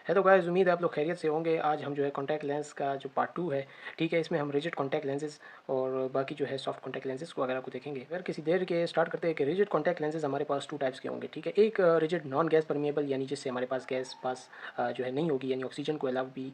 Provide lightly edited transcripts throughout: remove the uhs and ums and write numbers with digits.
है। तो गाइस उम्मीद है आप लोग खैरियत से होंगे। आज हम जो है कॉन्टैक्ट लेंस का जो पार्ट 2 है, ठीक है, इसमें हम रिजिड कॉन्टैक्ट लेंसेज और बाकी जो है सॉफ्ट कॉन्टैक्ट लेंसेज को वगैरह को देखेंगे। अगर किसी देर के स्टार्ट करते हैं कि रिजिड कॉन्टैक्ट लेंसेज हमारे पास 2 टाइप्स के होंगे, ठीक है। एक रिजिड नॉन गैस परमिएबल, यानी जिससे हमारे पास गैस पास जो है नहीं होगी, यानी ऑक्सीजन को अलाउ भी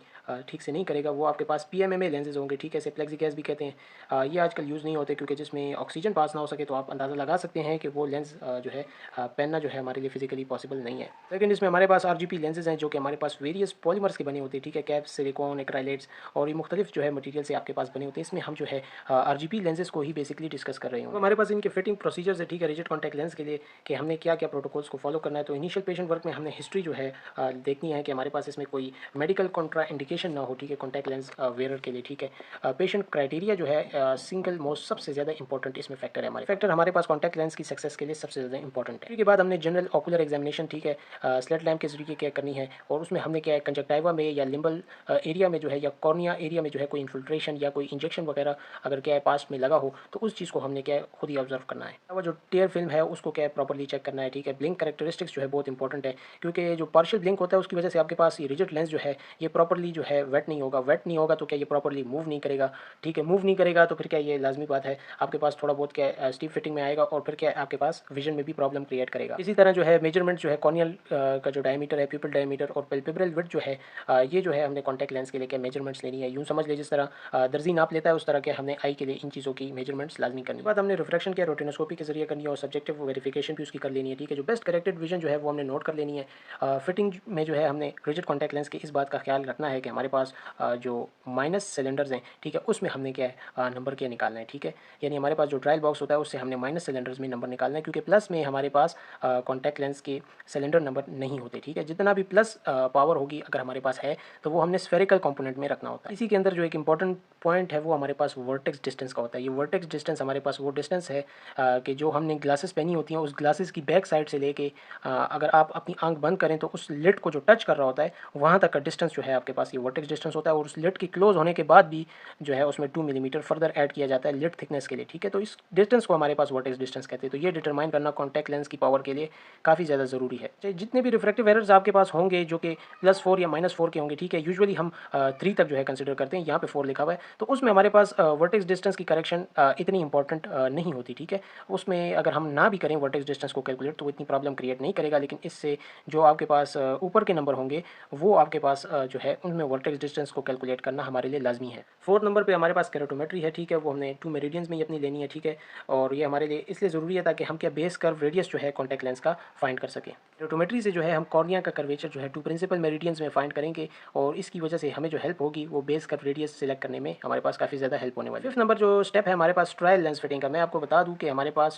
ठीक से नहीं करेगा, वो आपके पास PMMA लेंसेज होंगे, ठीक है। इसे प्लेक्सी गैस भी कहते हैं। ये आजकल यूज़ नहीं होते क्योंकि जिसमें ऑक्सीजन पास ना हो सके, तो आप अंदाज़ा लगा सकते हैं कि वो लेंस जो है पहनना जो है हमारे लिए फिजिकली पॉसिबल नहीं है। लेकिन इसमें हमारे पास RGP लेंसेज हैं जो कि हमारे पास वेरियस पॉलीमर्स के बने होते हैं, ठीक है। कैप्स, सिलिकॉन, एक्राइलेट्स और ये मुख्तलिफ जो है मटीरियल से आपके पास बने होते हैं। इसमें हम जो है RGP लेंसेज को ही बेसिकली डिस्कस कर रहे होंगे। तो हमारे पास इनके फिटिंग प्रोसीजर्स है, ठीक है, रिजिड कॉन्टैक्ट लेंस के लिए कि हमने क्या क्या प्रोटोकॉल्स को फॉलो करना है। तो इनिशियल पेशेंट वर्क में हमने हिस्ट्री जो है देखनी है कि हमारे पास इसमें कोई मेडिकल कॉन्ट्रा इंडिकेशन ना हो, ठीक है, कॉन्टैक्ट लेंस वेयर के लिए, ठीक है। पेशेंट क्राइटेरिया जो है सिंगल मोस्ट सबसे ज़्यादा इंपॉर्टेंट इसमें फैक्टर है। हमारे पास कॉन्टैक्ट लेंस की सक्सेस के लिए सबसे ज़्यादा इंपॉर्टेंट है। इसके बाद हमने जनरल ऑकुलर एग्जामिनेशन, ठीक है, स्लेट लैम्प के जरिए क्या करनी है, और उसमें हमने क्या है कंजक्टाइवा में या लिम्बल एरिया में जो है या कॉर्निया एरिया में जो है कोई इन्फिल्ट्रेशन या कोई इंजेक्शन वगैरह अगर क्या है पास्ट में लगा हो, तो उस चीज़ को हमने क्या है खुद ही ऑब्जर्व करना है। और जो टेयर फिल्म है उसको क्या है प्रॉपर्ली चेक करना है, ठीक है। ब्लिंक कैरेक्टरिस्टिक्स जो है बहुत इंपॉर्टेंट है, क्योंकि जो पार्शियल ब्लिंक होता है उसकी वजह से आपके पास ये रिजिड लेंस जो है ये प्रॉपर्ली जो है वेट नहीं होगा। वेट नहीं होगा तो क्या ये प्रॉपर्ली मूव नहीं करेगा, ठीक है। मूव नहीं करेगा तो फिर क्या ये लाजमी बात है आपके पास थोड़ा बहुत क्या स्टीप फिटिंग में आएगा, और फिर क्या आपके पास विजन में भी प्रॉब्लम क्रिएट करेगा। इसी तरह जो है मेजरमेंट जो है कॉर्नियल का जो डायमीटर है, प्यूपिल डायमीटर और पैल्पेब्रल विड्थ जो है ये जो है हमने कॉन्टैक्ट लेंस के लिए क्या मेजरमेंट्स लेनी है। यूँ समझ ले जिस तरह दर्जी नाप लेता है उस तरह के हमने आई के लिए इन चीज़ों की मेजरमेंट्स लाजमी करनी है। बाद हमने रिफ्रैक्शन क्या रोटिनोस्कोपी के जरिए करनी है और सब्जेक्टिव वेरिफिकेशन भी उसकी कर लेनी है, ठीक है। जो बेस्ट करेक्टेड विजन जो है वो हमने नोट कर लेनी है। फिटिंग में जो है हमने रिजिड कॉन्टैक्ट लेंस के इस बात का ख्याल रखना है कि हमारे पास जो माइनस सिलेंडर्स हैं, ठीक है, उसमें हमने क्या है नंबर क्या निकालना है, ठीक है। यानी हमारे पास जो ट्रायल बॉक्स होता है उससे हमने माइनस सिलेंडर्स में नंबर निकालना है, क्योंकि प्लस में हमारे पास कॉन्टैक्ट लेंस के सिलेंडर नंबर नहीं होते, ठीक है। जितना भी प्लस पावर होगी अगर हमारे पास है तो वो हमने स्फेरिकल कंपोनेंट में रखना होता है। इसी के अंदर जो एक इंपॉर्टेंट पॉइंट है वो हमारे पास वर्टेक्स डिस्टेंस का होता है। ये वर्टेक्स डिस्टेंस हमारे पास वो डिस्टेंस है कि जो हमने ग्लासेस पहनी होती हैं उस ग्लासेस की बैक साइड से लेके अगर आप अपनी आंख बंद करें तो उस लिड को जो टच कर रहा होता है वहाँ तक का डिस्टेंस जो है आपके पास ये वर्टेक्स डिस्टेंस होता है। और उस लिड की क्लोज होने के बाद भी जो है उसमें 2 मिलीमीटर फर्दर ऐड किया जाता है लिड थिकनेस के लिए, ठीक है। तो इस डिस्टेंस को हमारे पास वर्टेक्स डिस्टेंस कहते हैं। तो ये डिटरमाइन करना कॉन्टैक्ट लेंस की पावर के लिए काफ़ी ज़्यादा ज़रूरी है। जितने भी रिफ्रैक्टिव एरर्स आपके पास होंगे जो कि +4 या -4 के होंगे, ठीक है, यूजुअली हम 3 तक जो है कंसिडर करते हैं। यहाँ पे 4 लिखा हुआ है तो उसमें हमारे पास वर्टेक्स डिस्टेंस की करेक्शन इतनी इंपॉर्टेंट नहीं होती, ठीक है। उसमें अगर हम ना भी करें वर्टेक्स डिस्टेंस को कैलकुलेट तो वो इतनी प्रॉब्लम क्रिएट नहीं करेगा, लेकिन इससे जो आपके पास ऊपर के नंबर होंगे वो आपके पास जो है उनमें वर्टेक्स डिस्टेंस को कैलकुलेट करना हमारे लिए लाजमी है। 4th नंबर पे हमारे पास केराटोमेट्री है, ठीक है, वो हमने 2 मेरिडियंस में ही अपनी लेनी है, ठीक है। और ये हमारे लिए इसलिए ज़रूरी है ताकि हम क्या बेस कर्व रेडियस जो है कॉन्टैक्ट लेंस का फाइंड कर सकें। केराटोमेट्री से जो है हम कॉर्निया का कर्वेचर जो है 2 प्रिंसिपल मेरिडियंस में फाइंड करेंगे, और इसकी वजह से हमें जो हेल्प होगी वो बेस कर्व रेडियस सिलेक्ट करने में हमारे पास काफ़ी ज़्यादा हेल्प होने वाली है। 5th नंबर जो स्टेप है हमारे पास ट्रायल लेंस फिटिंग का। मैं आपको बता दूं कि हमारे पास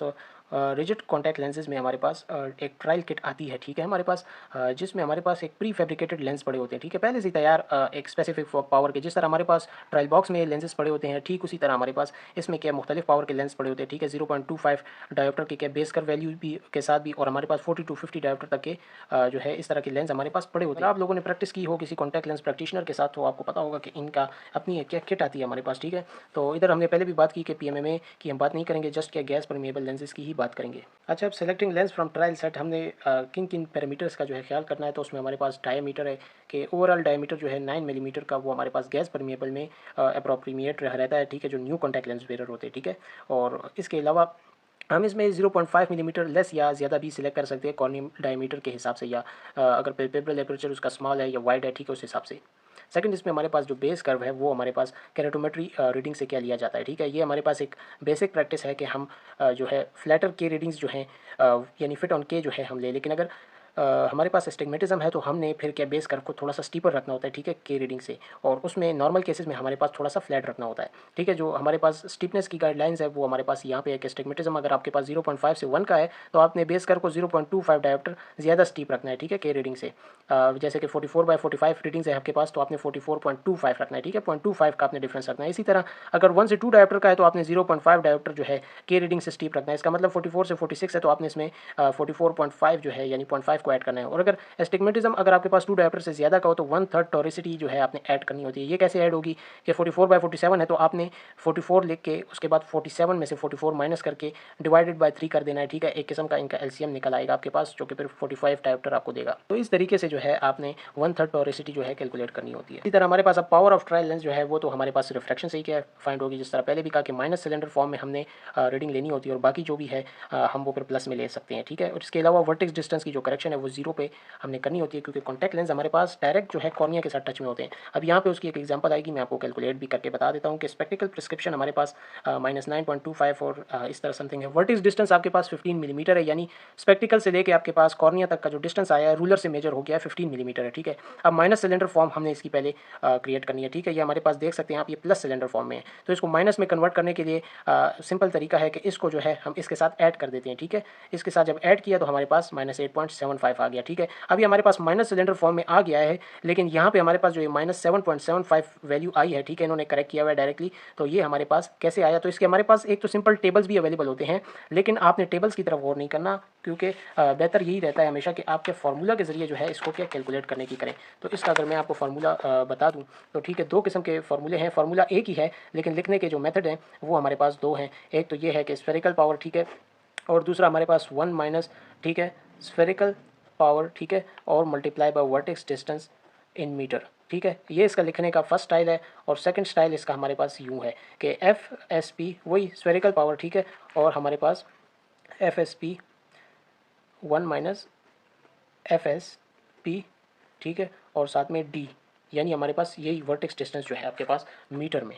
रिजिड कॉन्टैक्ट लेंसेज में हमारे पास एक ट्रायल किट आती है, ठीक है, हमारे पास जिसमें हमारे पास एक प्री फैब्रिकेटेड लेंस पड़े होते हैं, ठीक है, पहले से तैयार एक स्पेसिफिक पावर के। जिस तरह हमारे पास ट्रायल बॉक्स में लेंसेज पड़े होते हैं, ठीक उसी तरह हमारे पास इसमें क्या मुख्तलिफ पावर के लेंस पड़े होते हैं, ठीक है। 0.25 डायोप्टर के क्या बेस कर वैल्यू भी के साथ भी, और हमारे पास 40 to 50 डायोप्टर तक के जो है इस तरह के लेंस हमारे पास पड़े होते हैं। आप लोगों ने प्रैक्टिस की हो किसी कॉन्टैक्ट लेंस प्रैक्टिशनर के साथ तो आपको पता होगा कि इनका अपनी क्या किट आती है हमारे पास, ठीक है। तो इधर हमने पहले भी बात की कि PMMA की हम बात नहीं करेंगे, जस्ट क्या गैस परमिएबल लेंसेज की ही बात करेंगे। अच्छा, अब selecting lens from trial set हमने किन किन पैरामीटर्स का जो है ख्याल करना है। तो उसमें हमारे पास डायमीटर है कि ओवरऑल डायमीटर जो है 9 मिलीमीटर का वो हमारे पास गैस परमिएबल में अप्रोप्रिएट रहता है, ठीक है, जो न्यू कॉन्टैक्ट लेंस वेयर होते हैं, ठीक है। और इसके अलावा हम इसमें 0.5 मिलीमीटर लेस या ज़्यादा भी सिलेक्ट कर सकते हैं कॉर्नियम डायमीटर के हिसाब से, या अगर पैल्पेब्रल एपर्चर उसका स्मॉल है या वाइड है, ठीक है, उस हिसाब से। सेकंड, इसमें हमारे पास जो बेस कर्व है वो हमारे पास केराटोमेट्री रीडिंग से क्या लिया जाता है, ठीक है। ये हमारे पास एक बेसिक प्रैक्टिस है कि हम जो है फ्लैटर के रीडिंग्स जो हैं यानी फिट ऑन के जो है हम ले, लेकिन अगर हमारे पास एस्टिग्मेटिज्म है तो हमने फिर क्या बेस कर्व को थोड़ा सा स्टीपर रखना होता है, ठीक है, के रीडिंग से। और उसमें नॉर्मल केसेस में हमारे पास थोड़ा सा फ्लैट रखना होता है, ठीक है। जो हमारे पास स्टीपनेस की गाइडलाइंस है वो हमारे पास यहाँ पे एक एस्टिग्मेटिज्म अगर आपके पास 0.5 से 1 का है तो आपने बेस कर्व को 0.25 डायोप्टर ज़्यादा स्टीप रखना है, ठीक है, के रीडिंग से। जैसे कि 44/45 रीडिंग्स है आपके पास तो आपने 44.25 रखना है, ठीक है, 0.25 का आपने डिफरेंस रखना है। इसी तरह अगर 1 से 2 डायोप्टर का है तो आपने 0.5 डायोप्टर जो है के रीडिंग से स्टीप रखना है। इसका मतलब 44 से 46 है तो आपने इसमें 44.5 जो है यानी 0.5 आपको ऐड करना है। और अगर एस्टिग्मेटिज्म अगर आपके पास 2 डायोप्टर से ज़्यादा का हो तो 1/3 टोरिसिटी जो है आपने ऐड करनी होती है। ये कैसे ऐड होगी कि 44/47 है तो आपने 44 लिख के उसके बाद 47 में से 44 माइनस करके डिवाइडेड बाय 3 कर देना है, ठीक है। एक किस्म का इनका एलसीएम निकल आएगा आपके पास, जो कि फिर 45 डायोप्टर आपको देगा। तो इस तरीके से जो है आपने 1/3 टोरिसिटी जो है कैलकुलेट करनी होती है। इसी तरह हमारे पास अब पावर ऑफ ट्रायल लेंस जो है वो तो हमारे पास रिफ्रैक्शन से ही क्या फाइंड होगी, जिस तरह पहले भी कहा कि माइनस सिलेंडर फॉर्म में हमने रीडिंग लेनी होती है और बाकी जो भी है हम वो फिर प्लस में ले सकते हैं, ठीक है। और इसके अलावा वर्टेक्स डिस्टेंस की जो करेक्शन है वो 0 पे हमने करनी होती है, क्योंकि कॉन्टैक्ट लेंस हमारे पास डायरेक्ट जो है कॉर्निया के साथ टच में होते हैं। अब यहाँ पे उसकी एक एग्जांपल आएगी, मैं आपको कैलकुलेट भी करके बता देता हूँ कि स्पेक्टिकल प्रिस्क्रिप्शन हमारे पास -9.25 और इस तरह समथिंग है। वर्टेक्स डिस्टेंस आपके पास 15 मिलीमीटर है, यानी स्पेक्टिकल से लेके आपके पास कॉर्निया तक का जो डिस्टेंस आया है रूलर से मेजर हो गया है 15 मिलीमीटर है, ठीक है। अब माइनस सिलेंडर फॉर्म हमने इसकी पहले क्रिएट करनी है, ठीक है। ये हमारे पास देख सकते हैं आप, ये प्लस सिलेंडर फॉर्म में है, तो इसको माइनस में कन्वर्ट करने के लिए सिंपल तरीका है कि इसको जो है हम इसके साथ ऐड कर देते हैं, ठीक है। इसके साथ जब ऐड किया तो हमारे पास -8.75 आ गया, ठीक है। अभी हमारे पास माइनस सिलेंडर फॉर्म में आ गया है, लेकिन यहाँ पे हमारे पास जो ये -7.75 वैल्यू आई है, ठीक है, इन्होंने करेक्ट किया हुआ है डायरेक्टली। तो ये हमारे पास कैसे आया, तो इसके हमारे पास एक तो सिंपल टेबल्स भी अवेलेबल होते हैं, लेकिन आपने टेबल्स की तरफ गौर नहीं करना, क्योंकि बेहतर यही रहता है हमेशा कि आपके फार्मूला के जरिए जो है इसको क्या कैलकुलेट करने की करें। तो इसका अगर मैं आपको फार्मूला बता दूं तो ठीक है, दो किस्म के फार्मूले हैं, फार्मूला एक ही है लेकिन लिखने के जो मेथड हैं वो हमारे पास दो हैं। एक तो ये है कि स्फेरिकल पावर, ठीक है, और दूसरा हमारे पास 1 माइनस, ठीक है, स्फेरिकल पावर, ठीक है, और multiply by vertex distance in metre, ठीक है। ये इसका लिखने का फर्स्ट स्टाइल है। और सेकंड स्टाइल इसका हमारे पास यूँ है कि FSP वही स्फेरिकल पावर, ठीक है, और हमारे पास FSP 1 माइनस FSP, ठीक है, और साथ में D, यानी हमारे पास यही वर्टेक्स डिस्टेंस जो है आपके पास मीटर में,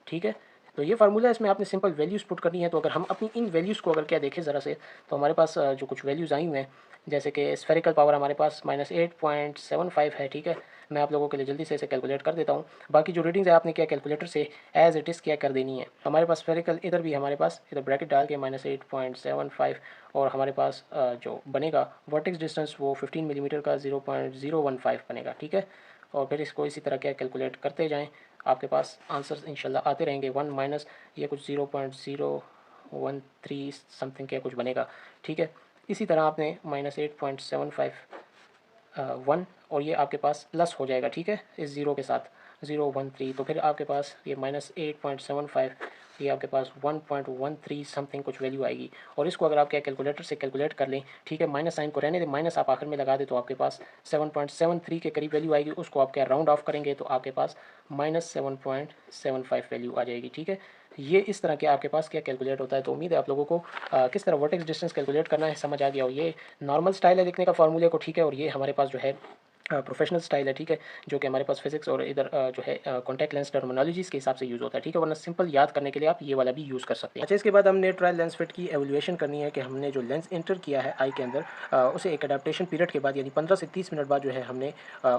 ठीक है। तो ये फार्मूला है, इसमें आपने सिंपल वैल्यूज़ पुट करनी है। तो अगर हम अपनी इन वैल्यूज़ को अगर क्या देखें ज़रा से, तो हमारे पास जो कुछ वैल्यूज़ आई हुए हैं, जैसे कि स्फेरिकल पावर हमारे पास -8.75 है, ठीक है। मैं आप लोगों के लिए जल्दी से इसे कैलकुलेट कर देता हूँ। बाकी जो रीडिंग्स है आपने क्या कैलकुलेटर से एज इट इज़ क्या कर देनी है। हमारे पास स्फेरिकल इधर भी हमारे पास इधर ब्रैकेट डाल के -8.75, और हमारे पास जो बनेगा वर्टेक्स डिस्टेंस वो 15 मिलीमीटर का 0.015 बनेगा, ठीक है। और फिर इसको इसी तरह क्या कैलकुलेट करते जाएँ, आपके पास आंसर्स इंशाल्लाह आते रहेंगे। 1 माइनस ये कुछ 0.013 समथिंग क्या कुछ बनेगा, ठीक है। इसी तरह आपने -8.75 1 और ये आपके पास प्लस हो जाएगा, ठीक है, इस ज़ीरो के साथ 013, तो फिर आपके पास ये -8.75 ये आपके पास 1.13 समथिंग कुछ वैल्यू आएगी। और इसको अगर आप क्या कैलकुलेटर से कैलकुलेट कर लें, ठीक है, माइनस साइन को रहने दें, माइनस आप आखिर में लगा दें, तो आपके पास 7.73 के करीब वैल्यू आएगी। उसको आप क्या राउंड ऑफ करेंगे तो आपके पास -7.75 वैल्यू आ जाएगी, ठीक है। ये इस तरह के आपके पास क्या कैलकुलेट होता है। तो उम्मीद है आप लोगों को किस तरह वर्टेक्स डिस्टेंस कैलकुलेट करना है समझ आ गया हो। ये नॉर्मल स्टाइल है लिखने का फार्मूले को, ठीक है, और ये हमारे पास जो है प्रोफेशनल स्टाइल है, ठीक है, जो कि हमारे पास फिजिक्स और इधर जो है कॉन्टैक्ट लेंस टर्मिनोलॉजीज़ के हिसाब से यूज़ होता है, ठीक है, वरना सिंपल याद करने के लिए आप ये वाला भी यूज़ कर सकते हैं। अच्छा, इसके बाद हमने ट्रायल लेंस फिट की एवोल्यूशन करनी है कि हमने जो लेंस इंटर किया है आई के अंदर उसे एक अडेप्टेशन पीरियड के बाद यानी 15 से 30 मिनट बाद जो है हमने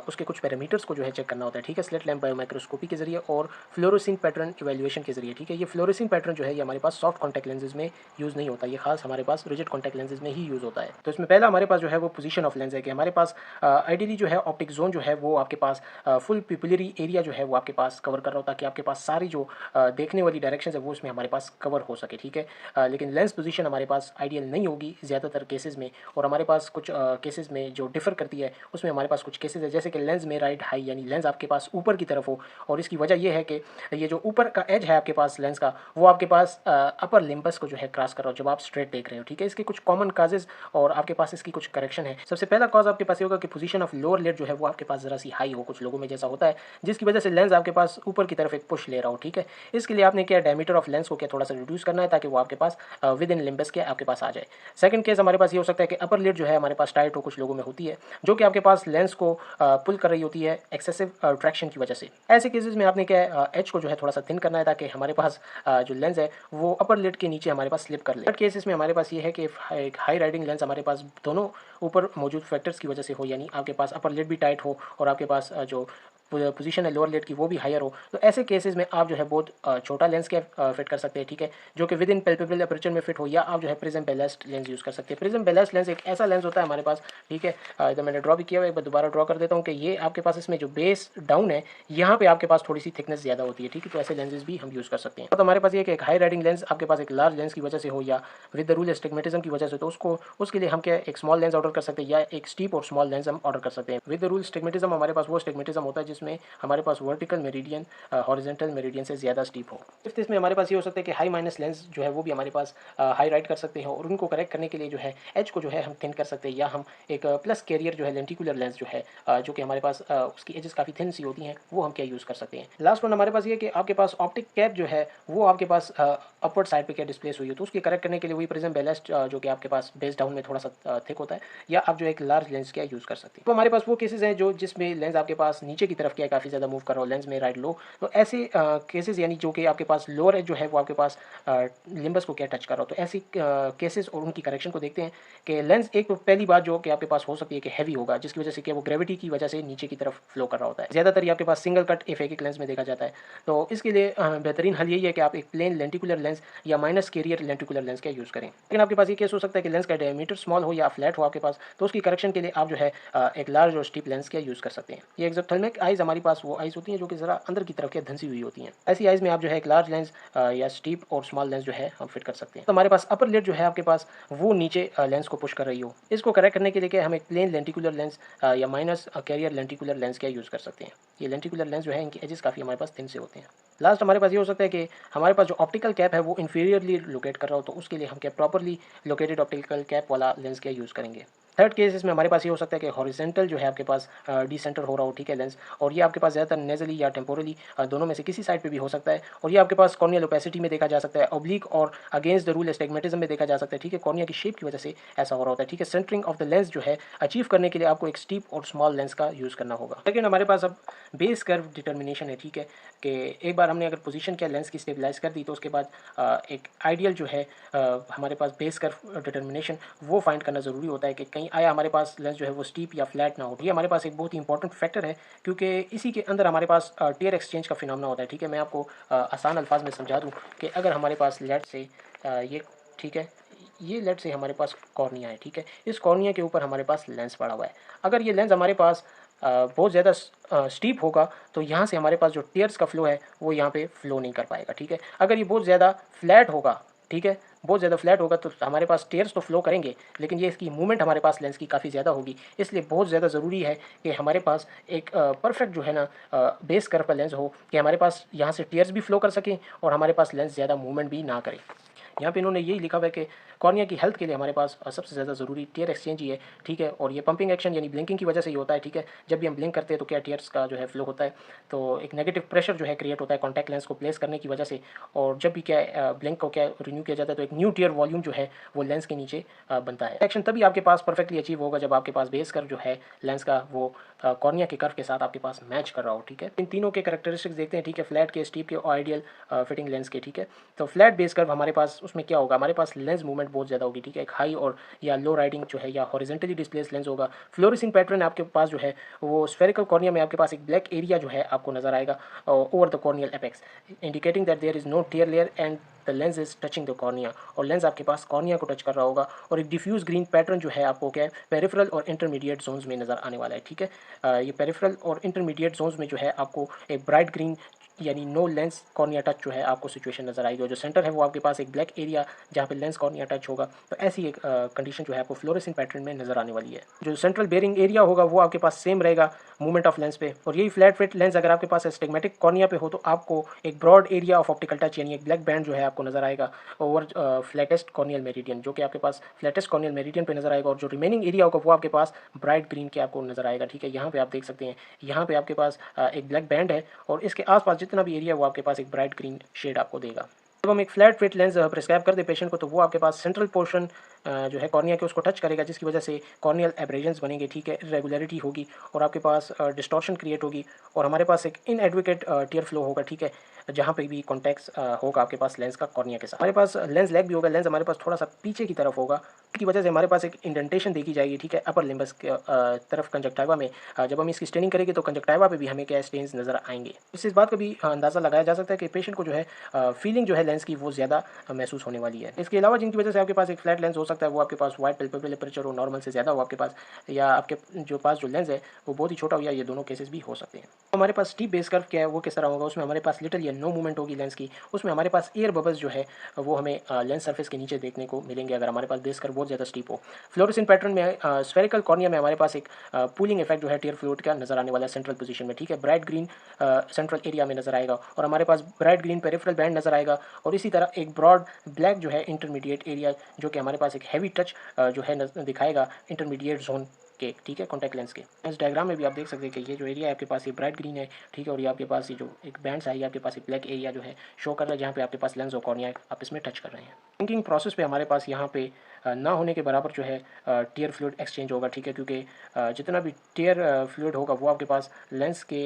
उसके कुछ पैरामीटर्स को जो है चेक करना होता है, ठीक है, स्लिट लैंप बायोमाइक्रोस्कोपी के जरिए और फ्लोरोसिंग पैटर्न इवैल्यूएशन के जरिए, ठीक है। ये फ्लोरोसिंग पैटर्न जो है ये हमारे पास सॉफ्ट कॉन्टैक्ट लेंसेज में यूज़ नहीं होता, ये खास हमारे पास रिजिड कॉन्टैक्ट लेंसेज में ही यूज़ होता है। तो इसमें पहला हमारे पास जो है वो पोजीशन ऑफ लेंस है कि हमारे पास आइडियली जो है ऑप्टिक जोन जो है वो आपके पास फुल पिपुलरी एरिया जो है वो आपके पास कवर कर रहा होता है, कि आपके पास सारी जो देखने वाली डायरेक्शन है वो उसमें हमारे पास कवर हो सके, ठीक है। लेकिन लेंस पोजीशन हमारे पास आइडियल नहीं होगी ज़्यादातर केसेस में, और हमारे पास कुछ केसेस में जो डिफर करती है उसमें हमारे पास कुछ केसेस है, जैसे कि लेंस में राइट हाई, यानी लेंस आपके पास ऊपर की तरफ हो, और इसकी वजह यह है कि ये जो ऊपर का एज है आपके पास लेंस का वो आपके पास अपर लिम्बस को जो है क्रॉस कर रहा हो जब आप स्ट्रेट देख रहे हो, ठीक है। इसके कुछ कॉमन काजेज और आपके पास इसकी कुछ करेक्शन है। सबसे पहला कॉज आपके पास ये होगा कि पोजीशन ऑफ लोअर लिड जो है वो आपके पास जरा सी हाई हो, कुछ लोगों में जैसा होता है, जिसकी वजह से लेंस आपके पास ऊपर की तरफ एक पुश ले रहा हो, ठीक है। इसके लिए आपने क्या डायमीटर ऑफ लेंस को क्या थोड़ा सा रिड्यूस करना है ताकि वो आपके पास विद इन लिम्बस के आपके पास आ जाए। सेकंड केस हमारे पास ये हो सकता है कि अपर लिड जो है हमारे पास टाइट हो, कुछ लोगों में होती है, जो कि आपके पास लेंस को पुल कर रही होती है एक्सेसिव ट्रैक्शन की वजह से। ऐसे केसेस में आपने क्या एच को जो है थोड़ा सा थिन करना है ताकि हमारे पास जो लेंस है वो अपर लिड के नीचे हमारे पास स्लिप कर ले। थर्ड केसेस में हमारे पास ये है कि एक हाई राइडिंग लेंस हमारे पास दोनों ऊपर मौजूद फैक्टर्स की वजह से हो, यानी आपके पास अपर लिड भी टाइट हो और आपके पास जो पोजीशन है लोअर लिड की वो भी हायर हो, तो ऐसे केसेस में आप जो है बहुत छोटा लेंस क्या फिट कर सकते हैं, ठीक है, जो कि विद इन पैल्पेबल अपर्चर में फिट हो, या आप जो है प्रिज्म बैलेस्ट लेंस यूज़ कर सकते हैं। प्रिज्म बैलेस्ट लेंस एक ऐसा लेंस होता है हमारे पास, ठीक है, इधर मैंने ड्रॉ भी किया हुआ है, एक बार दोबारा ड्रॉ कर देता हूँ कि ये आपके पास इसमें जो बेस डाउन है यहाँ पे आपके पास थोड़ी सी थिकनेस ज़्यादा होती है, ठीक है, तो ऐसे लेंसेज भी हम यूज़ कर सकते हैं। तो हमारे पास ये कि एक हाई राइडिंग लेंस आपके पास एक लार्ज लेंस की वजह से हो या विद द रूल एस्टिग्मेटिज्म की वजह से, तो उसके लिए हम क्या एक स्मॉल लेंस ऑर्डर कर सकते हैं या एक स्टीप और स्मॉल लेंस हम ऑर्डर कर सकते हैं। विद द रूल एस्टिग्मेटिज्म हमारे पास वो एस्टिग्मेटिज्म होता है जिसमें हमारे पास वर्टिकल मेरिडियन हॉरिजॉन्टल मेरिडियन से ज़्यादा स्टीप हो। फिफ्थ इसमें हमारे पास ये हो सकता है कि हाई माइनस लेंस जो है वो भी हमारे पास हाई राइट कर सकते हैं, और उनको करेक्ट करने के लिए जो है एज को जो है हम थिन कर सकते हैं, या हम एक प्लस कैरियर जो है लेंटिकुलर लेंस जो है जो कि हमारे पास उसकी एजेस काफ़ी थिन सी होती हैं, वो हम क्या यूज़ कर सकते हैं। लास्ट वन हमारे पास ये कि आपके पास ऑप्टिक कैप जो है वो आपके पास अपवर्ड साइड पे क्या डिस्प्लेस हुई है, तो उसकी करेक्ट करने के लिए वही प्रिज्म बैलेस्ट जो कि आपके पास बेस डाउन में थोड़ा सा थिक होता है, या आप जो एक लार्ज लेंस क्या यूज़ कर सकते हैं। तो हमारे पास वो केसेस हैं जो जिसमें लेंस आपके पास नीचे की तरफ क्या काफ़ी ज़्यादा मूव कर रहा हो, लेंस में राइट लो, तो ऐसे केसेस यानी जो कि आपके पास लोअर एज जो है वो आपके पास लिम्बस को क्या टच कर रहा हो, तो ऐसी केसेस और उनकी करेक्शन को देखते हैं कि लेंस एक तो पहली बात जो कि आपके पास हो सकती है कि हैवी होगा, जिसकी वजह से कि वो ग्रेविटी की वजह से नीचे की तरफ फ्लो कर रहा होता है। ज़्यादातर ये आपके पास सिंगल कट एफेकिक लेंस में देखा जाता है, तो इसके लिए बेहतरीन हल यही है कि आप एक प्लेन लेंटिकुलर लेंस या माइनस कैरियर लेंटिकुलर लेंस का यूज़ करें। लेकिन आपके पास ये केस हो सकता है कि लेंस का डायमीटर स्मॉल हो या फ्लैट हो आपके पास, तो उसकी करेक्शन के लिए आप जो है एक लार्ज और स्टीप लेंस का यूज़ कर सकते हैं। ये एक्सोप्थेल्मिक आइज हमारी पास वो आइज होती हैं जो कि ज़रा अंदर की तरफ के धंसी हुई होती हैं, ऐसी आइज में आप जो है एक लार्ज लेंस या स्टीप और स्मॉल लेंस जो है हम फिट कर सकते हैं। तो हमारे पास अपर लिड जो है आपके पास वो नीचे लेंस को पुश कर रही हो, इसको करेक्ट करने के लिए हम एक प्लेन लेंटिकुलर लेंस या माइनस कैरियर लेंटिकुलर लेंस का यूज़ कर सकते हैं। ये लेंटिकुलर लेंस जो है इनकी एजेस काफ़ी हमारे पास थिन से होते हैं। लास्ट हमारे पास ये हो सकता है कि हमारे पास जो ऑप्टिकल कैप है वो इन्फीरियरली लोकेट कर रहा हो, तो उसके लिए हम क्या प्रॉपरली लोकेटेड ऑप्टिकल कैप वाला लेंस का यूज़ करेंगे। थर्ड केस इसमें हमारे पास ये हो सकता है कि हॉरिजेंटल जो है आपके पास डिसेंटर हो रहा हो, ठीक है, लेंस, और ये आपके पास ज़्यादातर नेजली या टेम्पोरली दोनों में से किसी साइड पे भी हो सकता है, और ये आपके पास कॉर्नियल ओपेसिटी में देखा जा सकता है, ऑब्लिक और अगेंस्ट द रूल एस्टिग्मेटिज्म में देखा जा सकता है, ठीक है, कॉर्निया की शेप की वजह से ऐसा हो रहा होता है, ठीक है। सेंटरिंग ऑफ द लेंस जो है अचीव करने के लिए आपको एक स्टीप और स्मॉल लेंस का यूज़ करना होगा। लेकिन हमारे पास अब बेस कर्व डिटर्मिनेशन है, ठीक है, कि एक बार हमने अगर पोजीशन क्या लेंस की स्टेबलाइज कर दी, तो उसके बाद एक आइडियल जो है हमारे पास बेस कर्व डिटर्मिनेशन वो फाइंड करना ज़रूरी होता है कि कहीं आया हमारे पास लेंस जो है वो स्टीप या फ्लैट ना हो। ये हमारे पास एक बहुत ही इंपॉर्टेंट फैक्टर है, क्योंकि इसी के अंदर हमारे पास टियर एक्सचेंज का फिनोमेना होता है, ठीक है। मैं आपको आसान अल्फाज में समझा दूँ कि अगर हमारे पास लेट से ये, ठीक है, ये लेट से हमारे पास कॉर्निया है, ठीक है, इस कॉर्निया के ऊपर हमारे पास लेंस पड़ा हुआ है। अगर ये लेंस हमारे पास बहुत ज़्यादा स्टीप होगा, तो यहाँ से हमारे पास जो टीयर्स का फ्लो है वो यहाँ पे फ्लो नहीं कर पाएगा, ठीक है। अगर ये बहुत ज़्यादा फ्लैट होगा, ठीक है, बहुत ज़्यादा फ्लैट होगा, तो हमारे पास टीयर्स तो फ्लो करेंगे, लेकिन ये इसकी मूवमेंट हमारे पास लेंस की काफ़ी ज़्यादा होगी। इसलिए बहुत ज़्यादा ज़रूरी है कि हमारे पास एक परफेक्ट जो है ना बेस कर्व का लेंस हो, कि हमारे पास यहाँ से टीयर्स भी फ्लो कर सकें और हमारे पास लेंस ज़्यादा मूवमेंट भी ना करे। यहाँ पे इन्होंने यही लिखा हुआ है कि कॉर्निया की हेल्थ के लिए हमारे पास सबसे ज़्यादा ज़रूरी टीयर एक्सचेंज ही है, ठीक है, और ये पंपिंग एक्शन यानी ब्लिंकिंग की वजह से ही होता है, ठीक है। जब भी हम ब्लिंक करते हैं तो क्या टीयर्स का जो है फ्लो होता है, तो एक नेगेटिव प्रेशर जो है क्रिएट होता है कॉन्टैक्ट लेंस को प्लेस करने की वजह से, और जब भी क्या ब्लिंक को क्या रिन्यू किया जाता है तो एक न्यू टीयर वॉल्यूम जो है वो लेंस के नीचे बनता है। एक्शन तभी आपके पास परफेक्टली अचीव होगा जब आपके पास बेस कर्व जो है लेंस का वो कॉर्निया के कर्व के साथ आपके पास मैच कर रहा हो, ठीक है। इन तीनों के कैरेक्टरिस्टिक्स देखते हैं, ठीक है, फ्लैट के, स्टीप के और आइडियल फिटिंग लेंस के, ठीक है। तो फ्लैट बेस कर्व हमारे पास उसमें क्या होगा, हमारे पास लेंस मूवमेंट बहुत ज़्यादा होगी, ठीक है, एक हाई और या लो राइडिंग जो है या हॉरिजॉन्टली डिस्प्लेस लेंस होगा। फ्लोरेसिंग पैटर्न आपके पास जो है वो स्फेरिकल कॉर्निया में आपके पास एक ब्लैक एरिया जो है आपको नजर आएगा over the corneal apex, indicating that there is no tear layer and the lens is touching the cornea, और लेंस आपके पास कॉर्निया को टच कर रहा होगा, और एक डिफ्यूज ग्रीन पैटर्न जो है आपको क्या है पेरिफेरल और इंटरमीडिएट जोन्स में नजर आने वाला है, ठीक है। ये पेरिफेरल और इंटरमीडिएट जोन्स में जो है आपको एक ब्राइट ग्रीन यानी नो लेंस कॉर्निया टच जो है आपको सिचुएशन नजर आएगी, और जो सेंटर है वो आपके पास एक ब्लैक एरिया जहाँ पे लेंस कॉर्निया टच होगा, तो ऐसी एक कंडीशन जो है आपको फ्लोरेसिंग पैटर्न में नजर आने वाली है। जो सेंट्रल बेयरिंग एरिया होगा वो आपके पास सेम रहेगा मूवमेंट ऑफ लेंस पे, और यही फ्लैट फिट लेंस अगर आपके पास एस्टिग्मेटिक कॉर्निया पे हो तो आपको एक broad area of optical touch यानी एक ब्लैक बैंड जो है आपको नजर आएगा ओवर फ्लैटेस्ट कॉर्नियल मेरिडियन, जो कि आपके पास फ्लैटेस्ट कॉर्नियल मेरिडियन पे नजर आएगा, और जो रिमेनिंग एरिया होगा वो आपके पास ब्राइट ग्रीन के आपको नजर आएगा, ठीक है। यहाँ पे आप देख सकते हैं, यहाँ पे आपके पास एक ब्लैक बैंड है, और इसके आसपास जितना भी एरिया वो आपके पास एक ब्राइट ग्रीन शेड आपको देगा। जब हम एक फ्लैट फिट लेंस प्रिस्क्राइब कर दे पेशेंट को, तो वो आपके पास सेंट्रल पोर्शन जो है कॉर्निया के उसको टच करेगा, जिसकी वजह से कॉर्नियल एब्रेजन्स बनेंगे, ठीक है, इरेगुलरिटी होगी, और आपके पास डिस्टॉर्शन क्रिएट होगी, और हमारे पास एक इनएडवोकेट टीयर फ्लो होगा, ठीक है, जहाँ पे भी कॉन्टैक्ट्स होगा आपके पास लेंस का कॉर्निया के साथ। हमारे पास लेंस लैग भी होगा, लेंस हमारे पास थोड़ा सा पीछे की तरफ होगा, की वजह से हमारे पास एक इंडेंटेशन देखी जाएगी, ठीक है, अपर लिम्बस के तरफ कंजक्टिवा में। जब हम इसकी स्टेनिंग करेंगे तो कंजक्टिवा पे भी हमें क्या स्टेन्स नजर आएंगे। इससे इस बात का भी अंदाज़ा लगाया जा सकता है कि पेशेंट को जो है फीलिंग जो है लेंस की वो ज़्यादा महसूस होने वाली है। इसके अलावा जिनकी वजह से आपके पास एक फ्लैट लेंस हो सकता है, वो आपके पास वाइट पेल्पेबल एपर्चर हो, नॉर्मल से ज़्यादा हो आपके पास, या आपके जो पास जो लेंस है वो बहुत ही छोटा हो, या ये दोनों केसेस भी हो सकते हैं। हमारे पास स्टीप बेस कर्व क्या है, वो किस तरह होगा, उसमें हमारे पास लिटिल या नो मूवमेंट होगी लेंस की। उसमें हमारे पास एयर बबल्स जो है वो हमें लेंस सरफेस के नीचे देखने को मिलेंगे अगर हमारे पास बेस कर्व बहुत ज़्यादा स्टीप हो। फ्लोरेसेंट पैटर्न में स्फेरिकल कॉर्निया में हमारे पास एक पूलिंग इफेक्ट जो है टीयर फ्लूइड का नजर आने वाला है सेंट्रल पोजीशन में, ठीक है। ब्राइट ग्रीन सेंट्रल एरिया में नजर आएगा और हमारे पास ब्राइट ग्रीन पेरिफेरल बैंड नजर आएगा, और इसी तरह एक ब्रॉड ब्लैक जो है इंटरमीडिएट एरिया, जो कि हमारे पास एक हैवी टच जो है दिखाएगा इंटरमीडिएट जोन के, ठीक है, कॉन्टैक्ट लेंस के। इस डायग्राम में भी आप देख सकते हैं कि ये जो एरिया है आपके पास ये ब्राइट ग्रीन है, ठीक है, और ये आपके पास ये जो एक बैंड्स है ये आपके पास एक ब्लैक एरिया जो है शो कर रहा है, जहाँ पे आपके पास लेंस और कॉर्निया आप इसमें टच कर रहे हैं। थिंकिंग प्रोसेस पे हमारे पास यहाँ पे ना होने के बराबर जो है टीयर फ्लूइड एक्सचेंज होगा, ठीक है, क्योंकि जितना भी टीयर फ्लूइड होगा वो आपके पास लेंस के